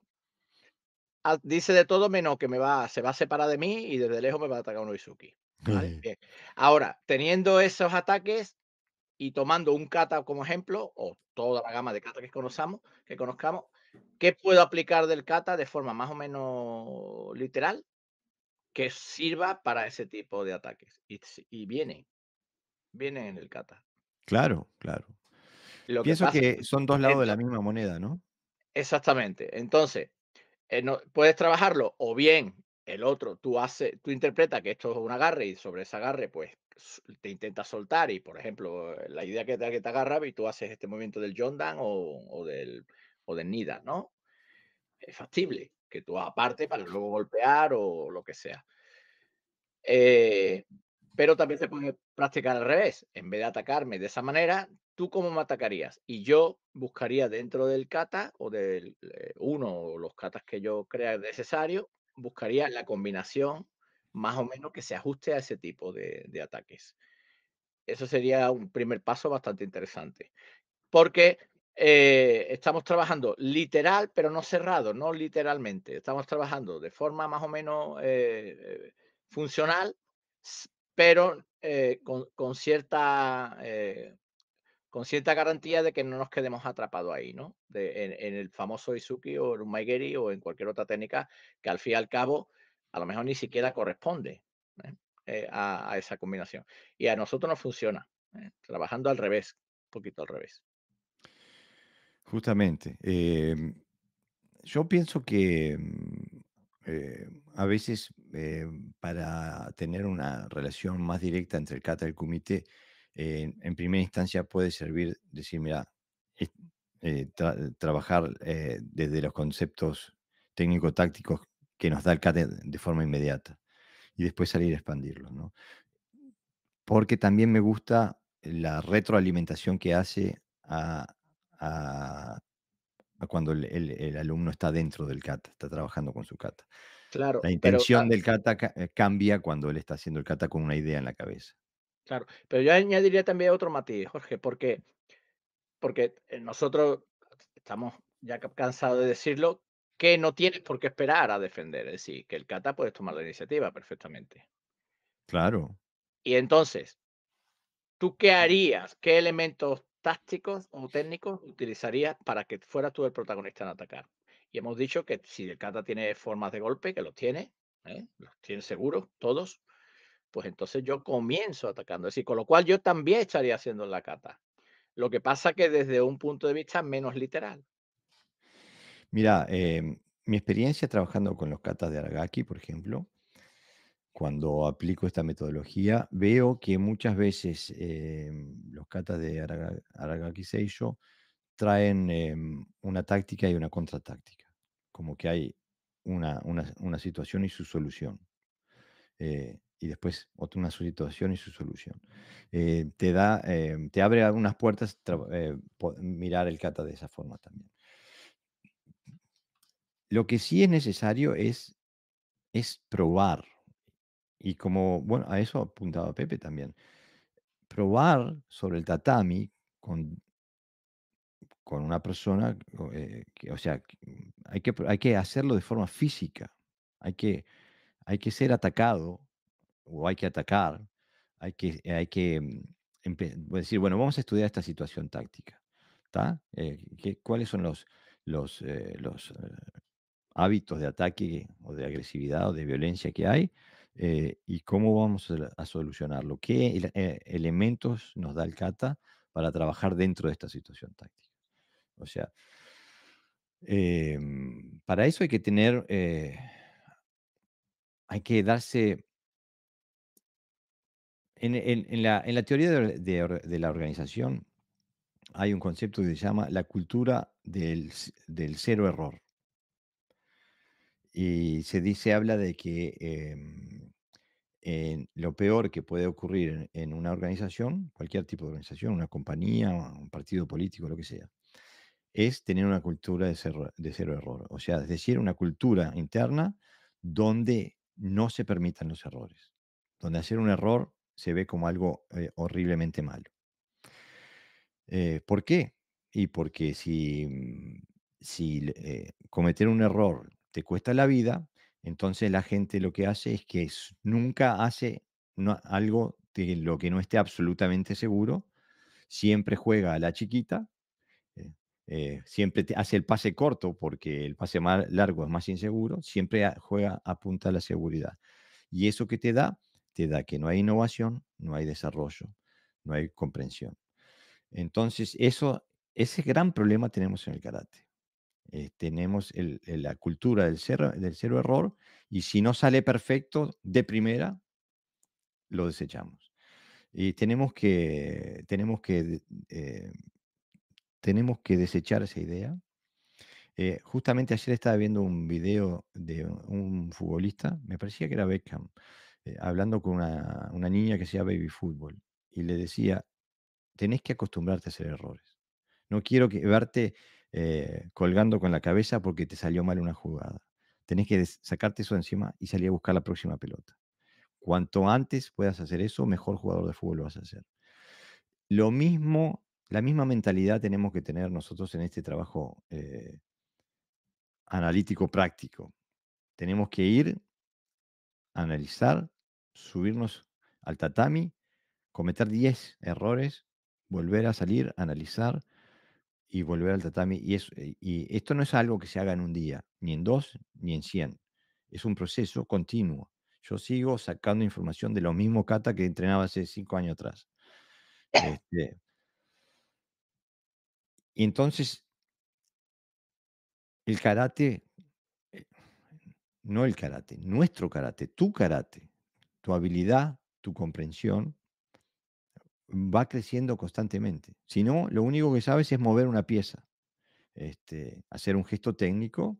Ah, dice de todo menos que se va a separar de mí y desde lejos me va a atacar un Oizuki, ¿vale? Bien. Ahora, teniendo esos ataques y tomando un kata como ejemplo, o toda la gama de kata que conozcamos, ¿qué puedo aplicar del kata de forma más o menos literal que sirva para ese tipo de ataques? Y vienen en el kata. Claro, claro. Lo que Pienso pasa que son 2 lados de la ento misma moneda, ¿no? exactamente. Entonces, no puedes trabajarlo o bien el otro, tú interpretas que esto es un agarre y sobre ese agarre, pues, te intentas soltar y, por ejemplo, la idea que te agarra y tú haces este movimiento del Jondan o del Nidan, ¿no? Es factible que tú aparte para luego golpear o lo que sea. Eh, pero también se puede practicar al revés. En vez de atacarme de esa manera, ¿tú cómo me atacarías? Y yo buscaría dentro del kata o del uno o los katas que yo crea necesario, buscaría la combinación más o menos que se ajuste a ese tipo de ataques. Eso sería un primer paso bastante interesante. Porque, estamos trabajando literal, pero no cerrado, no literalmente. Estamos trabajando de forma más o menos, funcional, pero, con cierta garantía de que no nos quedemos atrapados ahí, ¿no? En el famoso Izuki o el Umaigeri o en cualquier otra técnica que al fin y al cabo a lo mejor ni siquiera corresponde, ¿eh? A esa combinación. Y a nosotros nos funciona, trabajando al revés, un poquito al revés. Justamente. Yo pienso que a veces para tener una relación más directa entre el kata y el kumite, en primera instancia puede servir decir, mira, es- trabajar desde los conceptos técnico-tácticos que nos da el kata de forma inmediata y después salir a expandirlos, ¿no? Porque también me gusta la retroalimentación que hace a cuando el alumno está dentro del kata, está trabajando con su kata. Claro, La pero intención del kata cambia cuando él está haciendo el kata con una idea en la cabeza. claro, pero yo añadiría también otro matiz, Jorge, porque, nosotros estamos ya cansados de decirlo, que no tienes por qué esperar a defender, es decir, que el kata puedes tomar la iniciativa perfectamente. Claro. Y entonces, ¿tú qué harías? ¿Qué elementos tácticos o técnicos utilizarías para que fueras tú el protagonista en atacar? Y hemos dicho que si el kata tiene formas de golpe, que los tiene, los tiene seguros, todos, pues entonces yo comienzo atacando. Es decir, con lo cual yo también estaría haciendo la kata. Lo que pasa que desde un punto de vista menos literal. Mira, mi experiencia trabajando con los katas de Aragaki, por ejemplo, cuando aplico esta metodología, veo que muchas veces los katas de Aragaki Seisho traen una táctica y una contratáctica. Como que hay una situación y su solución. Y después una situación y su solución. Te abre algunas puertas mirar el kata de esa forma también. Lo que sí es necesario es probar. Y como, bueno, a eso apuntaba Pepe también. Probar sobre el tatami con una persona, o sea, hay que hacerlo de forma física. Hay que, hay que ser atacado o hay que atacar, decir, bueno, vamos a estudiar esta situación táctica, ¿tá? ¿Cuáles son los hábitos de ataque o de agresividad o de violencia que hay? ¿Y cómo vamos a solucionarlo? ¿Qué elementos nos da el kata para trabajar dentro de esta situación táctica? O sea, para eso hay que hay que darse. En la teoría de la organización hay un concepto que se llama la cultura del cero error. Y se habla de que lo peor que puede ocurrir en una organización, cualquier tipo de organización, una compañía, un partido político, lo que sea, es tener una cultura de cero error. O sea, es decir, una cultura interna donde no se permitan los errores, donde hacer un error se ve como algo horriblemente malo. ¿Por qué? Y porque si cometer un error te cuesta la vida, entonces la gente lo que hace es que nunca hace algo de lo que no esté absolutamente seguro, siempre juega a la chiquita, eh, siempre hace el pase corto porque el pase más largo es más inseguro, siempre juega a punta a la seguridad. ¿Y eso que te da que no hay innovación, no hay desarrollo, no hay comprensión. Entonces, ese gran problema tenemos en el karate. Tenemos la cultura del cero error, y si no sale perfecto de primera, lo desechamos. Y eh, tenemos que desechar esa idea. Justamente ayer estaba viendo un video de un futbolista, me parecía que era Beckham, hablando con una niña que hacía baby fútbol, y le decía: tenés que acostumbrarte a hacer errores. No quiero verte colgando con la cabeza porque te salió mal una jugada. Tenés que sacarte eso de encima y salir a buscar la próxima pelota. Cuanto antes puedas hacer eso, mejor jugador de fútbol vas a ser. Lo mismo, la misma mentalidad tenemos que tener nosotros en este trabajo analítico práctico. Tenemos que ir, analizar, subirnos al tatami, cometer 10 errores, volver a salir, analizar y volver al tatami. Y esto no es algo que se haga en un día, ni en 2, ni en 100. Es un proceso continuo. Yo sigo sacando información de lo mismo kata que entrenaba hace 5 años atrás. Este, y entonces, el karate, eh, no el karate, nuestro karate, tu habilidad, tu comprensión, va creciendo constantemente. Si no, lo único que sabes es mover una pieza, hacer un gesto técnico,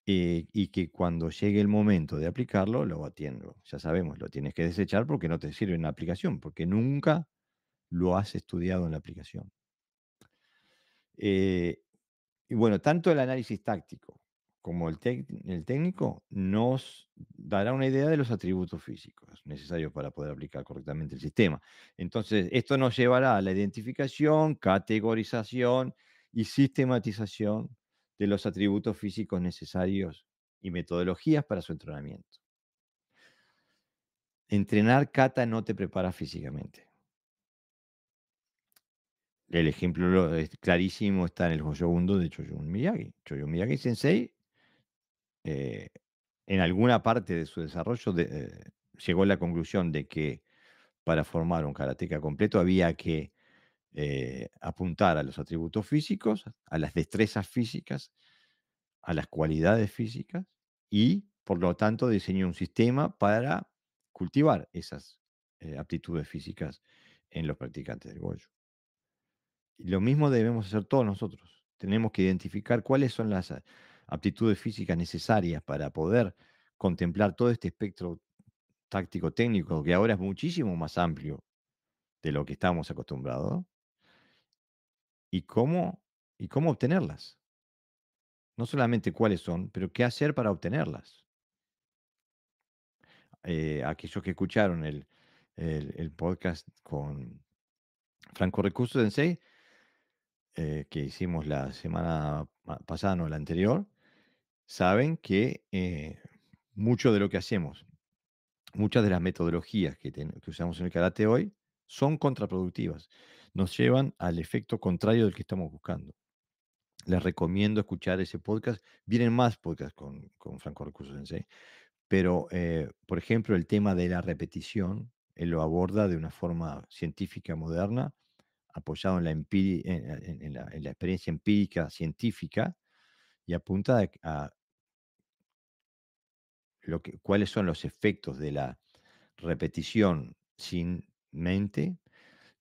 y que cuando llegue el momento de aplicarlo, ya sabemos, lo tienes que desechar porque no te sirve en la aplicación, porque nunca lo has estudiado en la aplicación. Eh, y bueno, tanto el análisis táctico como el técnico nos dará una idea de los atributos físicos necesarios para poder aplicar correctamente el sistema. Entonces, esto nos llevará a la identificación, categorización y sistematización de los atributos físicos necesarios y metodologías para su entrenamiento. Entrenar kata no te prepara físicamente. El ejemplo clarísimo está en el Hoyobundo de Choyun Miyagi. Choyun Miyagi Sensei, eh, en alguna parte de su desarrollo, llegó a la conclusión de que para formar un karateka completo había que apuntar a los atributos físicos, a las destrezas físicas, a las cualidades físicas, y por lo tanto diseñó un sistema para cultivar esas aptitudes físicas en los practicantes del Goju. Y lo mismo debemos hacer todos nosotros. Tenemos que identificar cuáles son las aptitudes físicas necesarias para poder contemplar todo este espectro táctico técnico, que ahora es muchísimo más amplio de lo que estábamos acostumbrados, y cómo obtenerlas. No solamente cuáles son, pero qué hacer para obtenerlas. Aquellos que escucharon el podcast con Franco Recurso Sensei, que hicimos la semana pasada, no la anterior, saben que mucho de lo que hacemos, muchas de las metodologías que usamos en el karate hoy son contraproductivas. Nos llevan al efecto contrario del que estamos buscando. Les recomiendo escuchar ese podcast. Vienen más podcasts con Franco Recurso Sensei, pero, por ejemplo, el tema de la repetición, él lo aborda de una forma científica moderna, apoyado en la experiencia empírica científica, y apunta a cuáles son los efectos de la repetición sin mente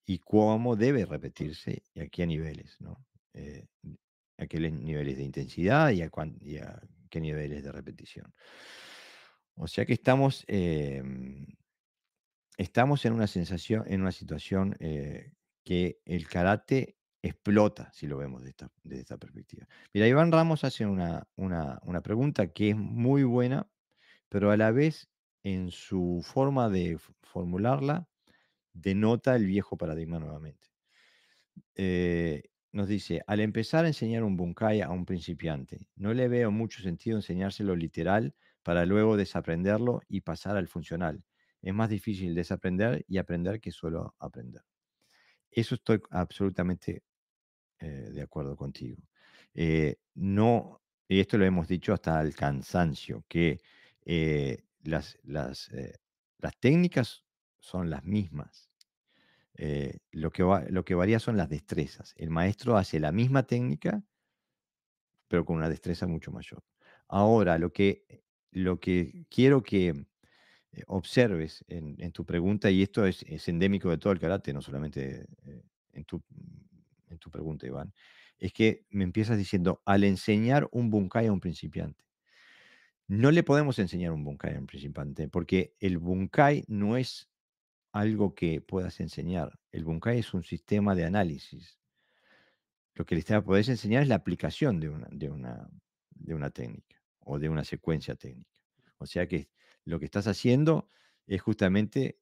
y cómo debe repetirse y a qué niveles, ¿no? Eh, a qué niveles de intensidad y a qué niveles de repetición. O sea que estamos estamos en una situación que el karate explota, si lo vemos de esta perspectiva. Mira, Iván Ramos hace una pregunta que es muy buena, pero a la vez en su forma de formularla denota el viejo paradigma nuevamente. Nos dice, al empezar a enseñar un bunkai a un principiante, no le veo mucho sentido enseñárselo literal para luego desaprenderlo y pasar al funcional. Es más difícil desaprender y aprender que solo aprender. Eso estoy absolutamente de acuerdo contigo. No, y esto lo hemos dicho hasta el cansancio, que las técnicas son las mismas. Lo que varía son las destrezas. El maestro hace la misma técnica, pero con una destreza mucho mayor. Ahora, lo que quiero que observes en tu pregunta, y esto es endémico de todo el karate, no solamente en tu, en tu pregunta, Iván, es que me empiezas diciendo, al enseñar un bunkai a un principiante. No le podemos enseñar un bunkai a un principiante, porque el bunkai no es algo que puedas enseñar. El bunkai es un sistema de análisis. Lo que podés enseñar es la aplicación de una técnica o de una secuencia técnica. O sea que lo que estás haciendo es justamente,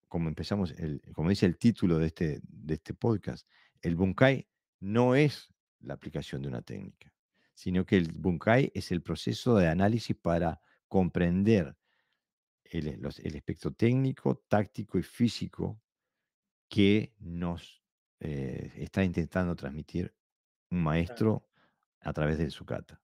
como empezamos, como dice el título de este podcast, el Bunkai no es la aplicación de una técnica, sino que el Bunkai es el proceso de análisis para comprender el espectro técnico, táctico y físico que nos está intentando transmitir un Claro. maestro a través de su kata.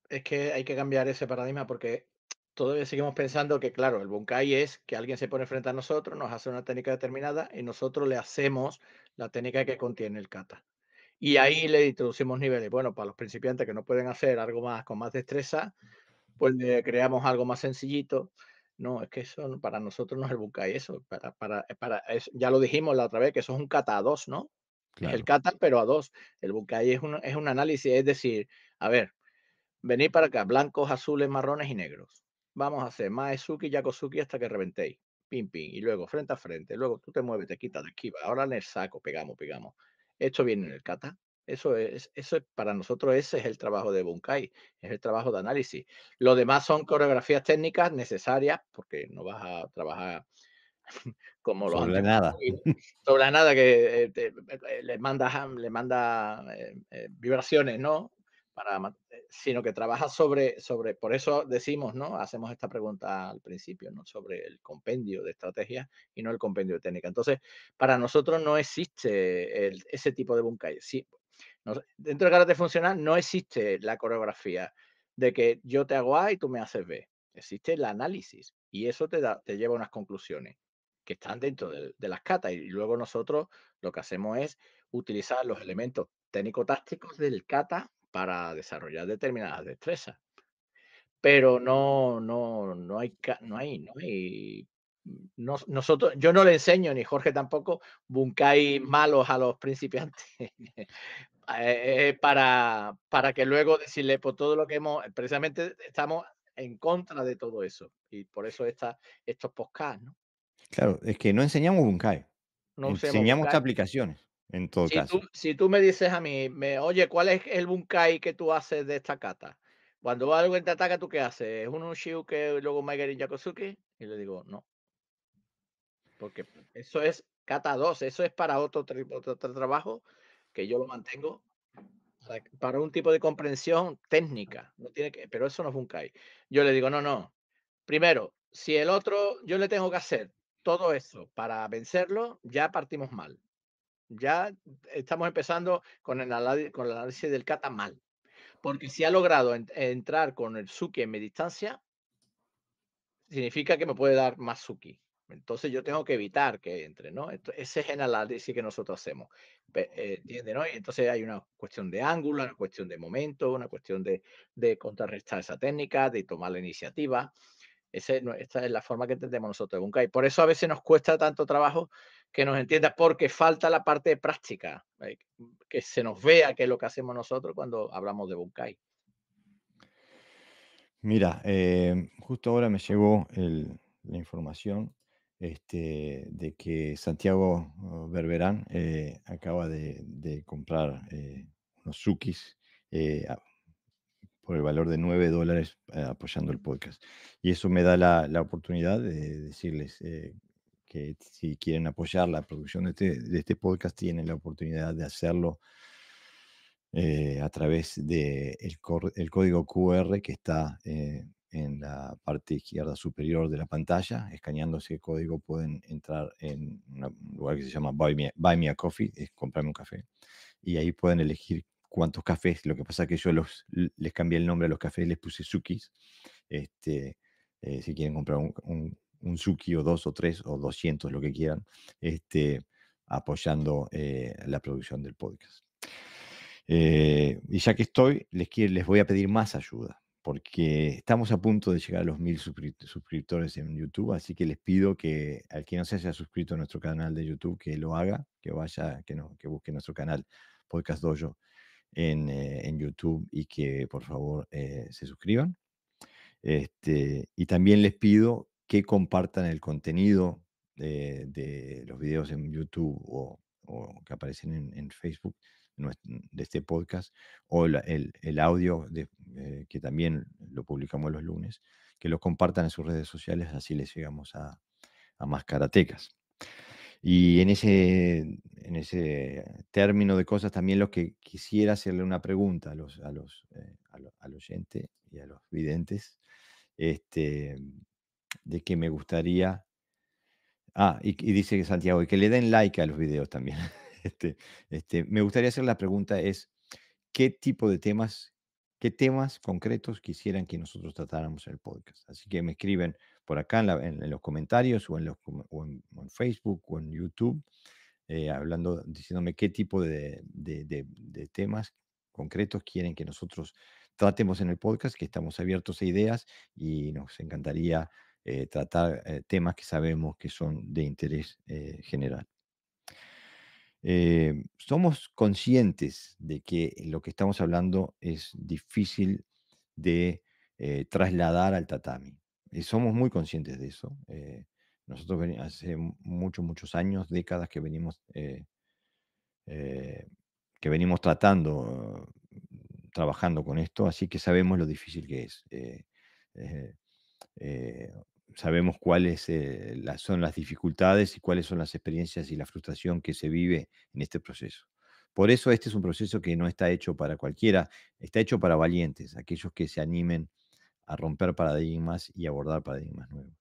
Es que hay que cambiar ese paradigma porque todavía seguimos pensando que, claro, el bunkai es que alguien se pone frente a nosotros, nos hace una técnica determinada y nosotros le hacemos la técnica que contiene el kata. Y ahí le introducimos niveles. Bueno, para los principiantes que no pueden hacer algo más con más destreza, pues le creamos algo más sencillito. No, es que eso para nosotros no es el bunkai, eso. Ya lo dijimos la otra vez, que eso es un kata a dos, ¿no? Es el Claro, kata, pero a dos. El bunkai es un análisis, es decir, a ver, venid para acá, blancos, azules, marrones y negros. Vamos a hacer Maezuki, Yakosuki hasta que reventéis. Pim, pim. Y luego frente a frente. Luego tú te mueves, te quitas, te esquivas. Ahora en el saco, pegamos, pegamos. Esto viene en el kata. Eso es para nosotros, ese es el trabajo de Bunkai, es el trabajo de análisis. Lo demás son coreografías técnicas necesarias, porque no vas a trabajar como los sobre la antiguos nada. yogis, sobre la nada que le manda vibraciones, ¿no? Sino que trabaja por eso decimos, ¿no? Hacemos esta pregunta al principio, ¿no? Sobre el compendio de estrategias y no el compendio de técnica. Entonces, para nosotros no existe ese tipo de bunkai. Sí, dentro del karate funcional no existe la coreografía de que yo te hago A y tú me haces B. Existe el análisis y eso te lleva a unas conclusiones que están dentro de las catas y luego nosotros lo que hacemos es utilizar los elementos técnico-tácticos del kata para desarrollar determinadas destrezas. Pero nosotros, yo no le enseño, ni Jorge tampoco, bunkai malos a los principiantes, para que luego decirle, por todo lo que precisamente estamos en contra de todo eso, y por eso estos podcasts, ¿no? Claro, es que no enseñamos Bunkai, No usemos enseñamos bunkai. aplicaciones, en todo Si tú caso. si tú me dices a mí, oye, ¿cuál es el bunkai que tú haces de esta kata? Cuando alguien te ataca, ¿tú qué haces? ¿Es un Unshiuke, luego Maigari Yakosuke? Y le digo, no, porque eso es kata 2, eso es para otro trabajo que yo lo mantengo para un tipo de comprensión técnica, no tiene que, pero eso no es bunkai. Yo le digo, no, no. Primero, si el otro, yo le tengo que hacer todo eso para vencerlo, ya partimos mal. Ya estamos empezando con el análisis del kata mal, porque si ha logrado entrar con el suki en mi distancia, significa que me puede dar más suki. Entonces yo tengo que evitar que entre, ¿no? Ese es el análisis que nosotros hacemos. ¿Entiende, no? Y entonces hay una cuestión de ángulo, una cuestión de momento, una cuestión de contrarrestar esa técnica, de tomar la iniciativa. Esta es la forma que entendemos nosotros de Bunkai. Por eso a veces nos cuesta tanto trabajo que nos entiendas, porque falta la parte práctica, que se nos vea qué es lo que hacemos nosotros cuando hablamos de Bunkai. Mira, justo ahora me llegó la información. de que Santiago Berberán acaba de comprar unos Sukis por el valor de $9 apoyando el podcast. Y eso me da la oportunidad de decirles que si quieren apoyar la producción de este podcast, tienen la oportunidad de hacerlo a través del el código QR que está en la parte izquierda superior de la pantalla. Escaneando ese código pueden entrar en un lugar que se llama Buy Me a Coffee, es comprarme un café. Y ahí pueden elegir cuántos cafés. Lo que pasa es que yo les cambié el nombre a los cafés, les puse Sukis. Este, si quieren comprar un Suki o dos o tres o 200, lo que quieran, apoyando la producción del podcast. Y ya que estoy, les voy a pedir más ayuda, porque estamos a punto de llegar a los 1000 suscriptores en YouTube, así que les pido que al que no se haya suscrito a nuestro canal de YouTube, que lo haga, que vaya, que busque nuestro canal Podcast Dojo en YouTube y que por favor se suscriban. Y también les pido que compartan el contenido de los videos en YouTube o que aparecen en Facebook de este podcast, o el audio que también lo publicamos los lunes, que lo compartan en sus redes sociales, así les llegamos a más karatecas. Y en ese término de cosas, también lo que quisiera hacerle una pregunta al oyente y a los videntes, este, de que me gustaría. Y dice Santiago, y que le den like a los videos también. Este, me gustaría hacer la pregunta es, ¿qué tipo de temas, qué temas concretos quisieran que nosotros tratáramos en el podcast? Así que me escriben por acá en los comentarios o en Facebook o en YouTube, diciéndome qué tipo de temas concretos quieren que nosotros tratemos en el podcast, que estamos abiertos a ideas y nos encantaría tratar temas que sabemos que son de interés general. Somos conscientes de que lo que estamos hablando es difícil de trasladar al tatami. Somos muy conscientes de eso. Nosotros hace muchos años, décadas eh, que venimos trabajando con esto, así que sabemos lo difícil que es. Eh, eh, Sabemos cuáles son las dificultades y cuáles son las experiencias y la frustración que se vive en este proceso. Por eso este es un proceso que no está hecho para cualquiera, está hecho para valientes, aquellos que se animen a romper paradigmas y abordar paradigmas nuevos.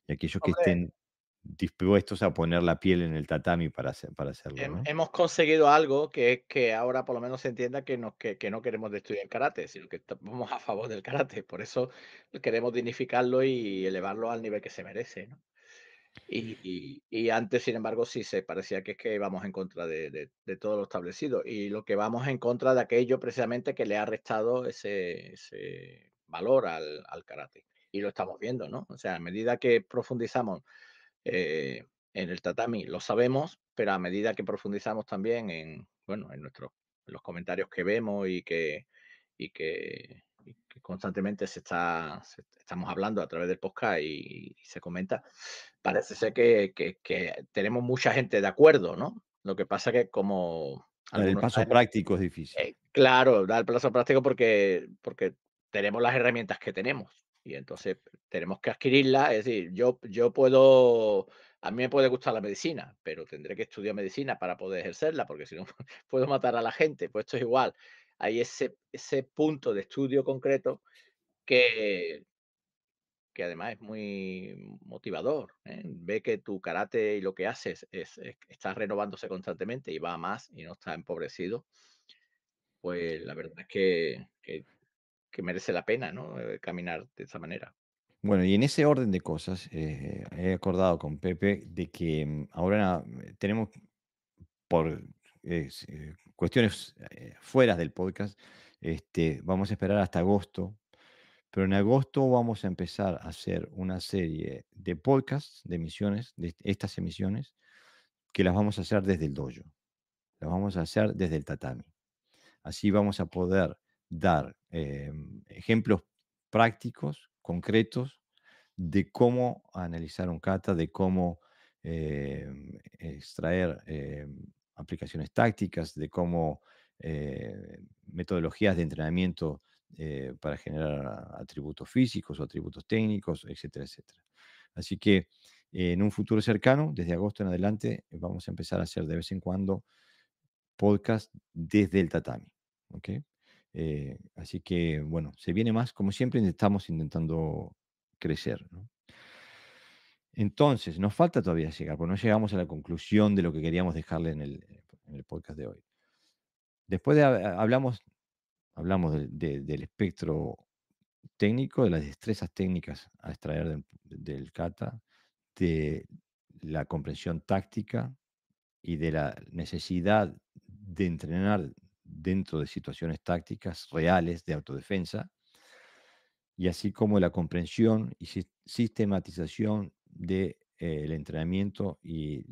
Y aquellos que Hombre, estén dispuestos a poner la piel en el tatami para hacerlo, ¿no? hemos conseguido algo que es que ahora por lo menos se entienda que no queremos destruir el karate, sino que estamos a favor del karate. Por eso queremos dignificarlo y elevarlo al nivel que se merece, ¿no? Y antes, sin embargo, sí se parecía que es que vamos en contra de todo lo establecido. Y lo que vamos en contra de aquello precisamente que le ha restado ese valor al karate. Y lo estamos viendo, ¿no? O sea, a medida que profundizamos eh, en el tatami lo sabemos, pero a medida que profundizamos también en, bueno, en los comentarios que vemos y que constantemente estamos hablando a través del podcast y se comenta, parece ser que tenemos mucha gente de acuerdo, ¿no? Lo que pasa que como Dar el algunos paso sabemos, práctico es difícil. claro, da el plazo práctico porque tenemos las herramientas que tenemos y entonces tenemos que adquirirlas. Es decir, yo puedo, a mí me puede gustar la medicina, pero tendré que estudiar medicina para poder ejercerla, porque si no puedo matar a la gente. Pues esto es igual. Hay ese punto de estudio concreto que, que además es muy motivador, ¿eh? Ve que tu karate y lo que haces está renovándose constantemente y va a más y no está empobrecido, pues la verdad es que merece la pena, ¿no? Caminar de esa manera. Bueno, y en ese orden de cosas, he acordado con Pepe de que ahora tenemos por cuestiones fuera del podcast, vamos a esperar hasta agosto, pero en agosto vamos a empezar a hacer una serie de podcasts, de emisiones, de estas emisiones, que las vamos a hacer desde el dojo, las vamos a hacer desde el tatami. Así vamos a poder dar ejemplos prácticos, concretos, de cómo analizar un kata, de cómo extraer aplicaciones tácticas, de cómo metodologías de entrenamiento para generar atributos físicos o atributos técnicos, etcétera, etcétera. Así que en un futuro cercano, desde agosto en adelante, vamos a empezar a hacer de vez en cuando podcast desde el tatami. ¿Ok? Así que, bueno, se viene más. Como siempre, estamos intentando crecer, ¿no? Entonces, nos falta todavía llegar, porque no llegamos a la conclusión de lo que queríamos dejarle en el podcast de hoy. Después hablamos del espectro técnico, de las destrezas técnicas a extraer del kata, de la comprensión táctica y de la necesidad de entrenar dentro de situaciones tácticas reales de autodefensa, y así como la comprensión y sistematización del entrenamiento y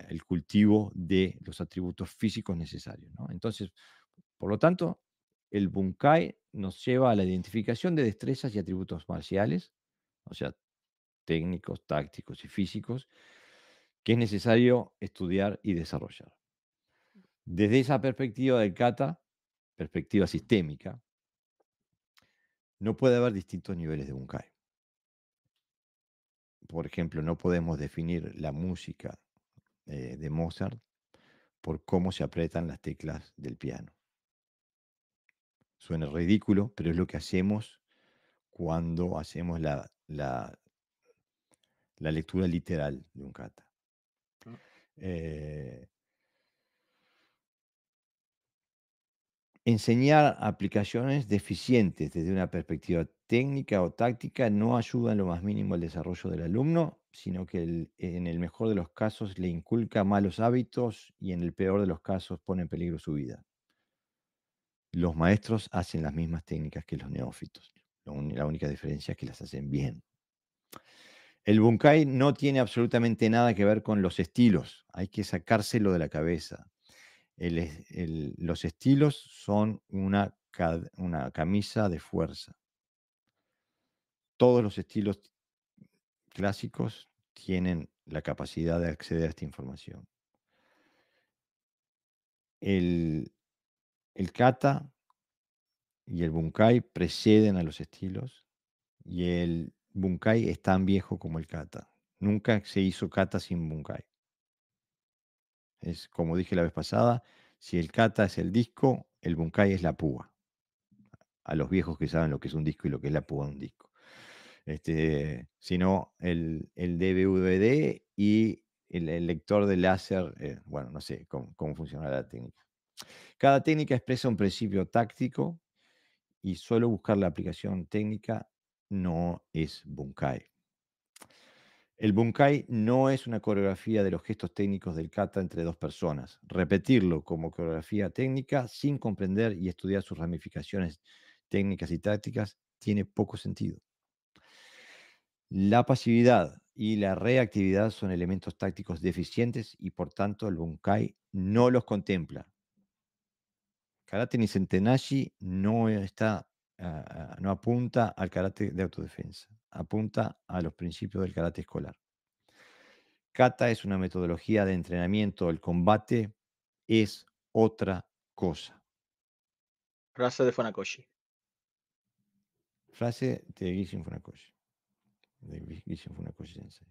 el cultivo de los atributos físicos necesarios, ¿no? Entonces, por lo tanto, el Bunkai nos lleva a la identificación de destrezas y atributos marciales, o sea, técnicos, tácticos y físicos, que es necesario estudiar y desarrollar. Desde esa perspectiva del kata, perspectiva sistémica, no puede haber distintos niveles de Bunkai. Por ejemplo, no podemos definir la música de Mozart por cómo se aprietan las teclas del piano. Suena ridículo, pero es lo que hacemos cuando hacemos la lectura literal de un kata. Mm. Eh, Enseñar aplicaciones deficientes desde una perspectiva técnica o táctica no ayuda en lo más mínimo al desarrollo del alumno, sino que en el mejor de los casos le inculca malos hábitos y en el peor de los casos pone en peligro su vida. Los maestros hacen las mismas técnicas que los neófitos. La única diferencia es que las hacen bien. El Bunkai no tiene absolutamente nada que ver con los estilos. Hay que sacárselo de la cabeza. Los estilos son una camisa de fuerza. Todos los estilos clásicos tienen la capacidad de acceder a esta información. El, el kata y el bunkai preceden a los estilos y el bunkai es tan viejo como el kata. Nunca se hizo kata sin bunkai. Es como dije la vez pasada, si el kata es el disco, el bunkai es la púa. A los viejos que saben lo que es un disco y lo que es la púa de un disco. Sino el DVD y el lector de láser, bueno, no sé cómo funciona la técnica. Cada técnica expresa un principio táctico y solo buscar la aplicación técnica no es Bunkai. El Bunkai no es una coreografía de los gestos técnicos del kata entre dos personas. Repetirlo como coreografía técnica sin comprender y estudiar sus ramificaciones técnicas y tácticas tiene poco sentido. La pasividad y la reactividad son elementos tácticos deficientes y por tanto el Bunkai no los contempla. Karate Nisentenashi no apunta al karate de autodefensa, apunta a los principios del karate escolar. Kata es una metodología de entrenamiento, el combate es otra cosa. Frase de Funakoshi. Frase de Gishin Funakoshi. De Gishin Funakoshi Sensei.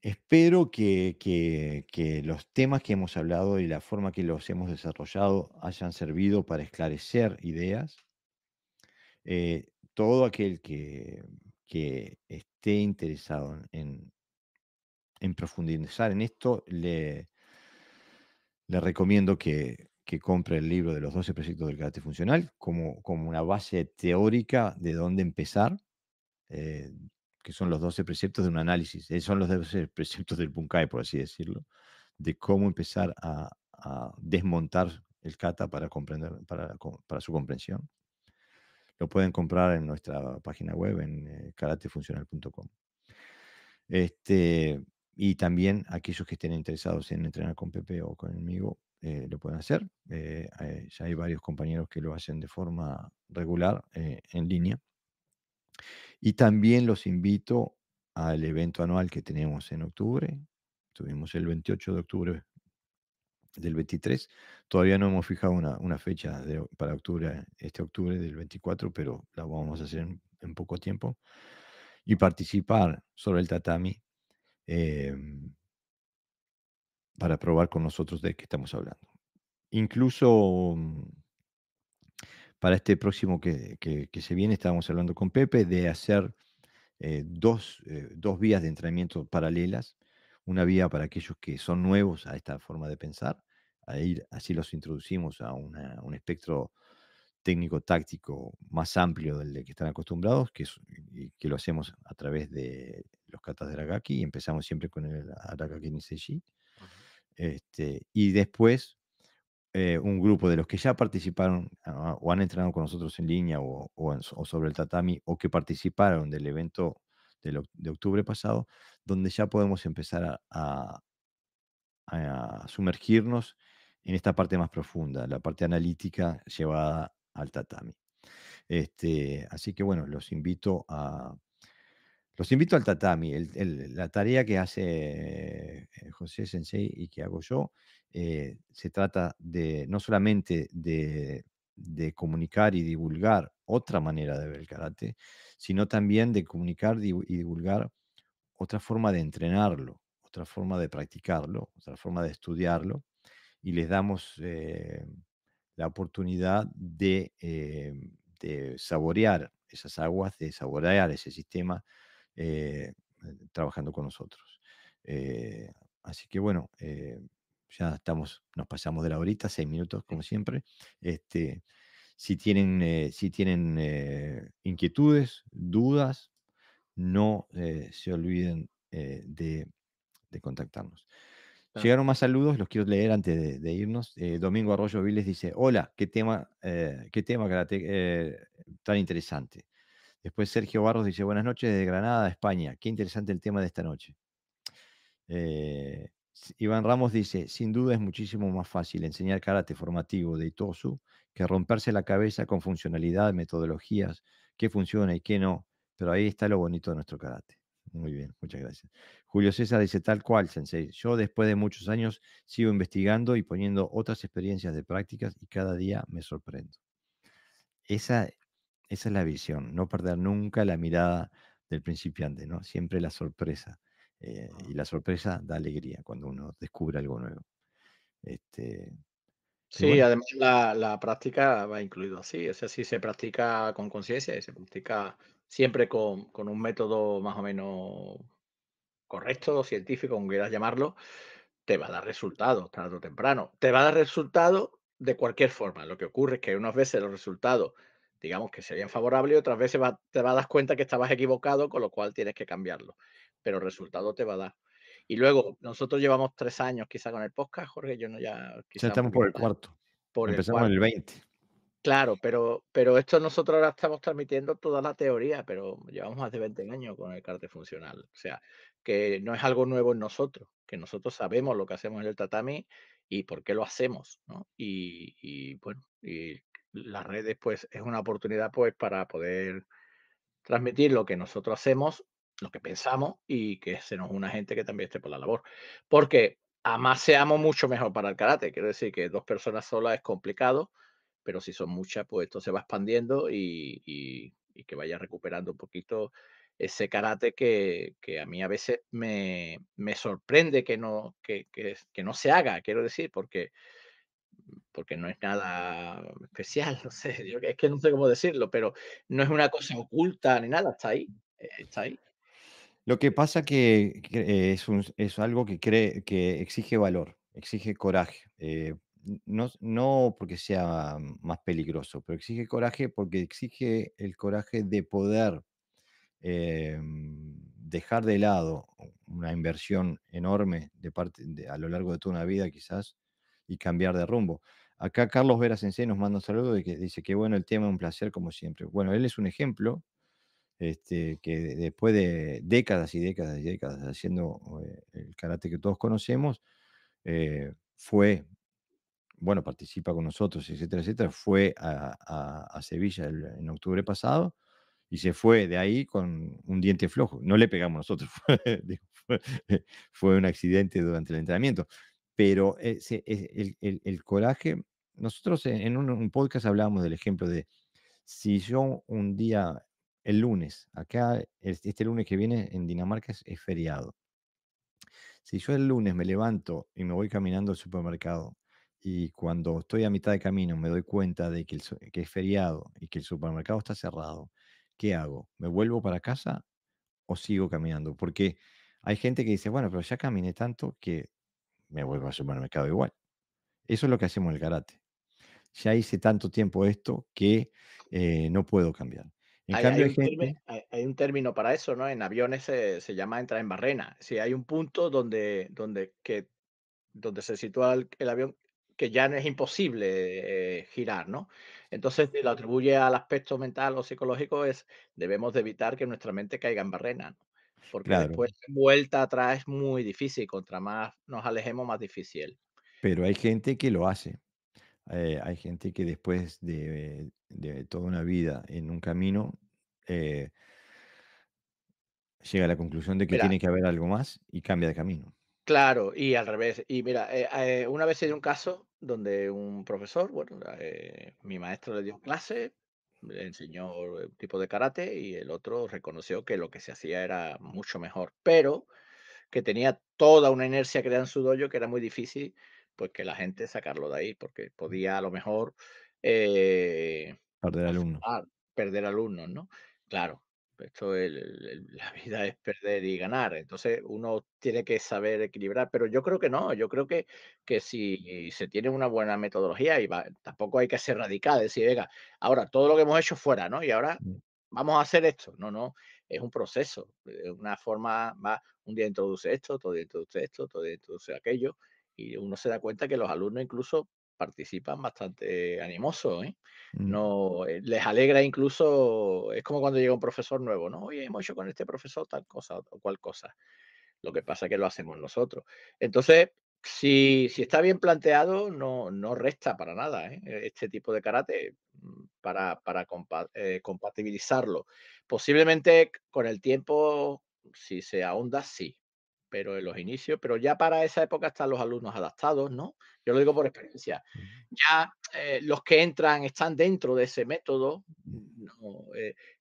Espero que los temas que hemos hablado y la forma que los hemos desarrollado hayan servido para esclarecer ideas. Todo aquel que esté interesado en profundizar en esto, le recomiendo que compre el libro de los 12 preceptos del karate funcional como una base teórica de dónde empezar, eh, que son los 12 preceptos de un análisis. Son los 12 preceptos del Bunkai, por así decirlo, de cómo empezar a desmontar el kata para comprender, para su comprensión. Lo pueden comprar en nuestra página web en karatefuncional.com. Y también aquellos que estén interesados en entrenar con Pepe o conmigo, lo pueden hacer. Ya hay varios compañeros que lo hacen de forma regular en línea. Y también los invito al evento anual que tenemos en octubre. Tuvimos el 28 de octubre del 23. Todavía no hemos fijado una fecha para octubre, este octubre del 24, pero la vamos a hacer en poco tiempo. Y participar sobre el tatami, em, para probar con nosotros de qué estamos hablando. Incluso para este próximo que se viene, estábamos hablando con Pepe de hacer dos vías de entrenamiento paralelas. Una vía para aquellos que son nuevos a esta forma de pensar, así los introducimos a un espectro técnico-táctico más amplio del que están acostumbrados, y que lo hacemos a través de los katas de Aragaki, y empezamos siempre con el Aragaki Niseji. Ujú. Y después un grupo de los que ya participaron o han entrenado con nosotros en línea o sobre el tatami, o que participaron del evento de octubre pasado, donde ya podemos empezar a sumergirnos en esta parte más profunda, la parte analítica llevada al tatami. Así que bueno, los invito al tatami. La tarea que hace José Sensei y que hago yo, se trata de no solamente de comunicar y divulgar otra manera de ver el karate, sino también de comunicar y divulgar otra forma de entrenarlo, otra forma de practicarlo, otra forma de estudiarlo, y les damos la oportunidad de saborear esas aguas, de saborear ese sistema, eh, trabajando con nosotros. Eh, Así que bueno, ya nos pasamos de la horita, 6 minutos como siempre. Este, si tienen inquietudes, dudas, no se olviden de contactarnos. Claro. Llegaron más saludos, los quiero leer antes de irnos. Domingo Arroyo Viles dice: Hola, qué tema tan interesante. Después Sergio Barros dice: Buenas noches desde Granada, España. Qué interesante el tema de esta noche. Iván Ramos dice: Sin duda es muchísimo más fácil enseñar karate formativo de Itosu que romperse la cabeza con funcionalidad, metodologías, qué funciona y qué no. Pero ahí está lo bonito de nuestro karate. Muy bien, muchas gracias. Julio César dice: Tal cual, Sensei. Yo después de muchos años sigo investigando y poniendo otras experiencias de prácticas y cada día me sorprendo. Esa, esa es la visión, no perder nunca la mirada del principiante, ¿no? Siempre la sorpresa. Y la sorpresa da alegría cuando uno descubre algo nuevo. Este, y Sí, bueno, además la práctica va incluido así, o sea, si se practica con conciencia y se practica siempre con un método más o menos correcto, científico, como quieras llamarlo, te va a dar resultados tarde o temprano. Te va a dar resultados de cualquier forma. Lo que ocurre es que unas veces los resultados, digamos que serían favorables y otras veces te vas a dar cuenta que estabas equivocado, con lo cual tienes que cambiarlo. Pero el resultado te va a dar. Y luego, nosotros llevamos 3 años quizá con el podcast, Jorge, yo no ya ya quizá un estamos por poquito el más, cuarto. por el Empezamos en el cuarto. 20. Claro, pero esto nosotros ahora estamos transmitiendo toda la teoría, pero llevamos más de 20 años con el karate funcional. O sea, que no es algo nuevo en nosotros, que nosotros sabemos lo que hacemos en el tatami y por qué lo hacemos, ¿no? Y bueno, y las redes, pues, es una oportunidad, pues, para poder transmitir lo que nosotros hacemos, lo que pensamos y que se nos una gente que también esté por la labor. Porque a más seamos, mucho mejor para el karate. Quiero decir que 2 personas solas es complicado, pero si son muchas, pues esto se va expandiendo y que vaya recuperando un poquito ese karate que a mí a veces me sorprende que no se haga, quiero decir, porque no es nada especial, no sé, yo es que no sé cómo decirlo, pero no es una cosa oculta ni nada, está ahí. Lo que pasa que es algo que exige valor, exige coraje. No porque sea más peligroso, pero exige coraje porque exige el coraje de poder dejar de lado una inversión enorme a lo largo de toda una vida quizás, y cambiar de rumbo. Acá Carlos Vera Sensei nos manda un saludo y que dice que bueno el tema, un placer como siempre. Bueno, él es un ejemplo, que después de décadas y décadas y décadas haciendo el karate que todos conocemos, bueno, participa con nosotros, etcétera, etcétera, fue a Sevilla en octubre pasado y se fue de ahí con un diente flojo. No le pegamos nosotros, digo, fue un accidente durante el entrenamiento. Pero el coraje, nosotros en un podcast hablábamos del ejemplo de si yo un día, el lunes, acá, este lunes que viene en Dinamarca es feriado. Si yo el lunes me levanto y me voy caminando al supermercado y cuando estoy a mitad de camino me doy cuenta de que es feriado y que el supermercado está cerrado, ¿qué hago? ¿Me vuelvo para casa o sigo caminando? Porque hay gente que dice, bueno, pero ya caminé tanto que me vuelvo al supermercado igual. Eso es lo que hacemos en el karate. Ya hice tanto tiempo esto que no puedo cambiar. En Hay cambio, hay un gente, hay un término para eso, ¿no? En aviones se llama entrar en barrena. Si hay un punto donde se sitúa el avión, que ya no es imposible, girar, ¿no? Entonces, si lo atribuye al aspecto mental o psicológico, debemos de evitar que nuestra mente caiga en barrena, ¿no? Porque claro, después vuelta atrás es muy difícil, contra más nos alejemos, más difícil. pero hay gente que lo hace. Hay gente que después de toda una vida en un camino, eh, llega a la conclusión de que Mira, tiene que haber algo más y cambia de camino. claro, y al revés. Y mira, una vez se dio un caso donde un profesor, bueno, mi maestro le dio clase, le enseñó un tipo de karate y el otro reconoció que lo que se hacía era mucho mejor, pero que tenía toda una inercia creada en su dojo que era muy difícil, pues, que la gente sacarlo de ahí, porque podía a lo mejor, eh, Perder alumnos. afectar, perder alumnos, ¿no? Claro, esto la vida es perder y ganar, entonces uno tiene que saber equilibrar, pero yo creo que no, yo creo que si se tiene una buena metodología y tampoco hay que ser radical, decir: "Venga, ahora todo lo que hemos hecho fuera, ¿no? Y ahora Mm, vamos a hacer esto". No, no, es un proceso, es una forma va un día introduce esto, otro día introduce esto, otro día introduce aquello, y uno se da cuenta que los alumnos incluso participan bastante animosos, ¿eh? mm, No, les alegra incluso, es como cuando llega un profesor nuevo, ¿no? Oye, hemos hecho con este profesor tal cosa o cual cosa. Lo que pasa es que lo hacemos nosotros. Entonces, si está bien planteado, no resta para nada, ¿eh? Este tipo de karate, para compatibilizarlo. Posiblemente con el tiempo, si se ahonda, sí, pero en los inicios, pero ya para esa época están los alumnos adaptados, ¿no? Yo lo digo por experiencia. mm, Ya, los que entran están dentro de ese método, mm. no,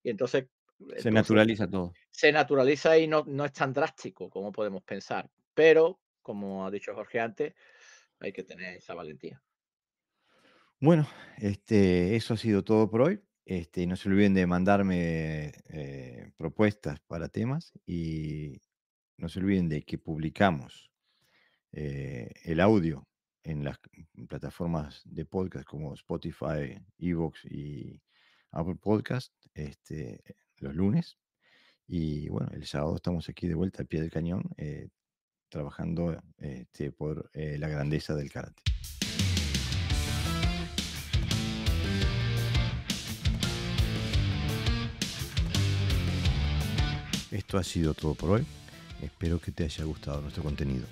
y entonces el Se proceso naturaliza todo. se naturaliza y no es tan drástico como podemos pensar. Pero, como ha dicho Jorge antes, hay que tener esa valentía. Bueno, eso ha sido todo por hoy. No se olviden de mandarme propuestas para temas y no se olviden de que publicamos el audio en las plataformas de podcast como Spotify, Evox y Apple Podcast los lunes. Y bueno, el sábado estamos aquí de vuelta al pie del cañón, trabajando por la grandeza del karate. Esto ha sido todo por hoy. Espero que te haya gustado nuestro contenido.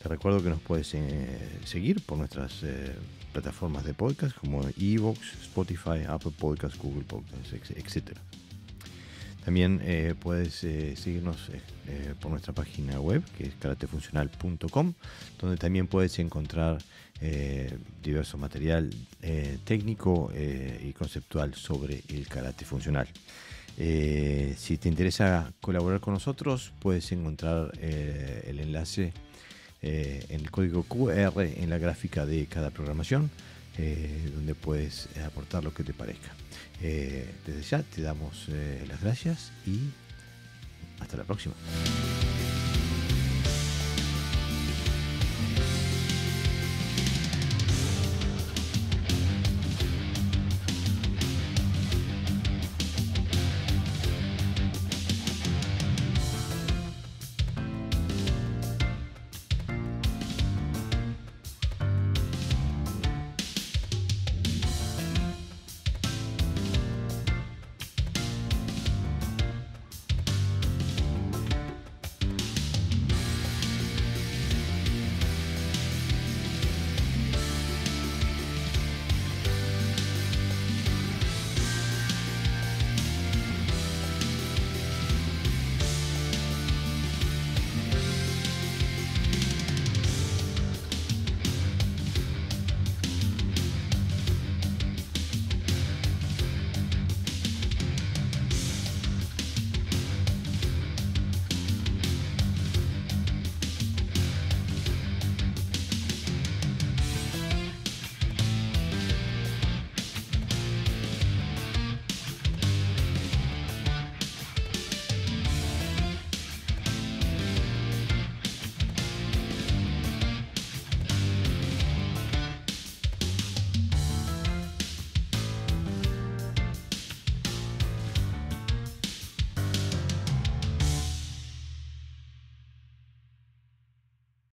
Te recuerdo que nos puedes seguir por nuestras plataformas de podcast como Evox, Spotify, Apple Podcasts, Google Podcasts, etc. También puedes seguirnos por nuestra página web, que es karatefuncional.com, donde también puedes encontrar diverso material técnico y conceptual sobre el karate funcional. Si te interesa colaborar con nosotros, puedes encontrar el enlace en el código QR en la gráfica de cada programación, donde puedes aportar lo que te parezca. Desde ya te damos las gracias y hasta la próxima.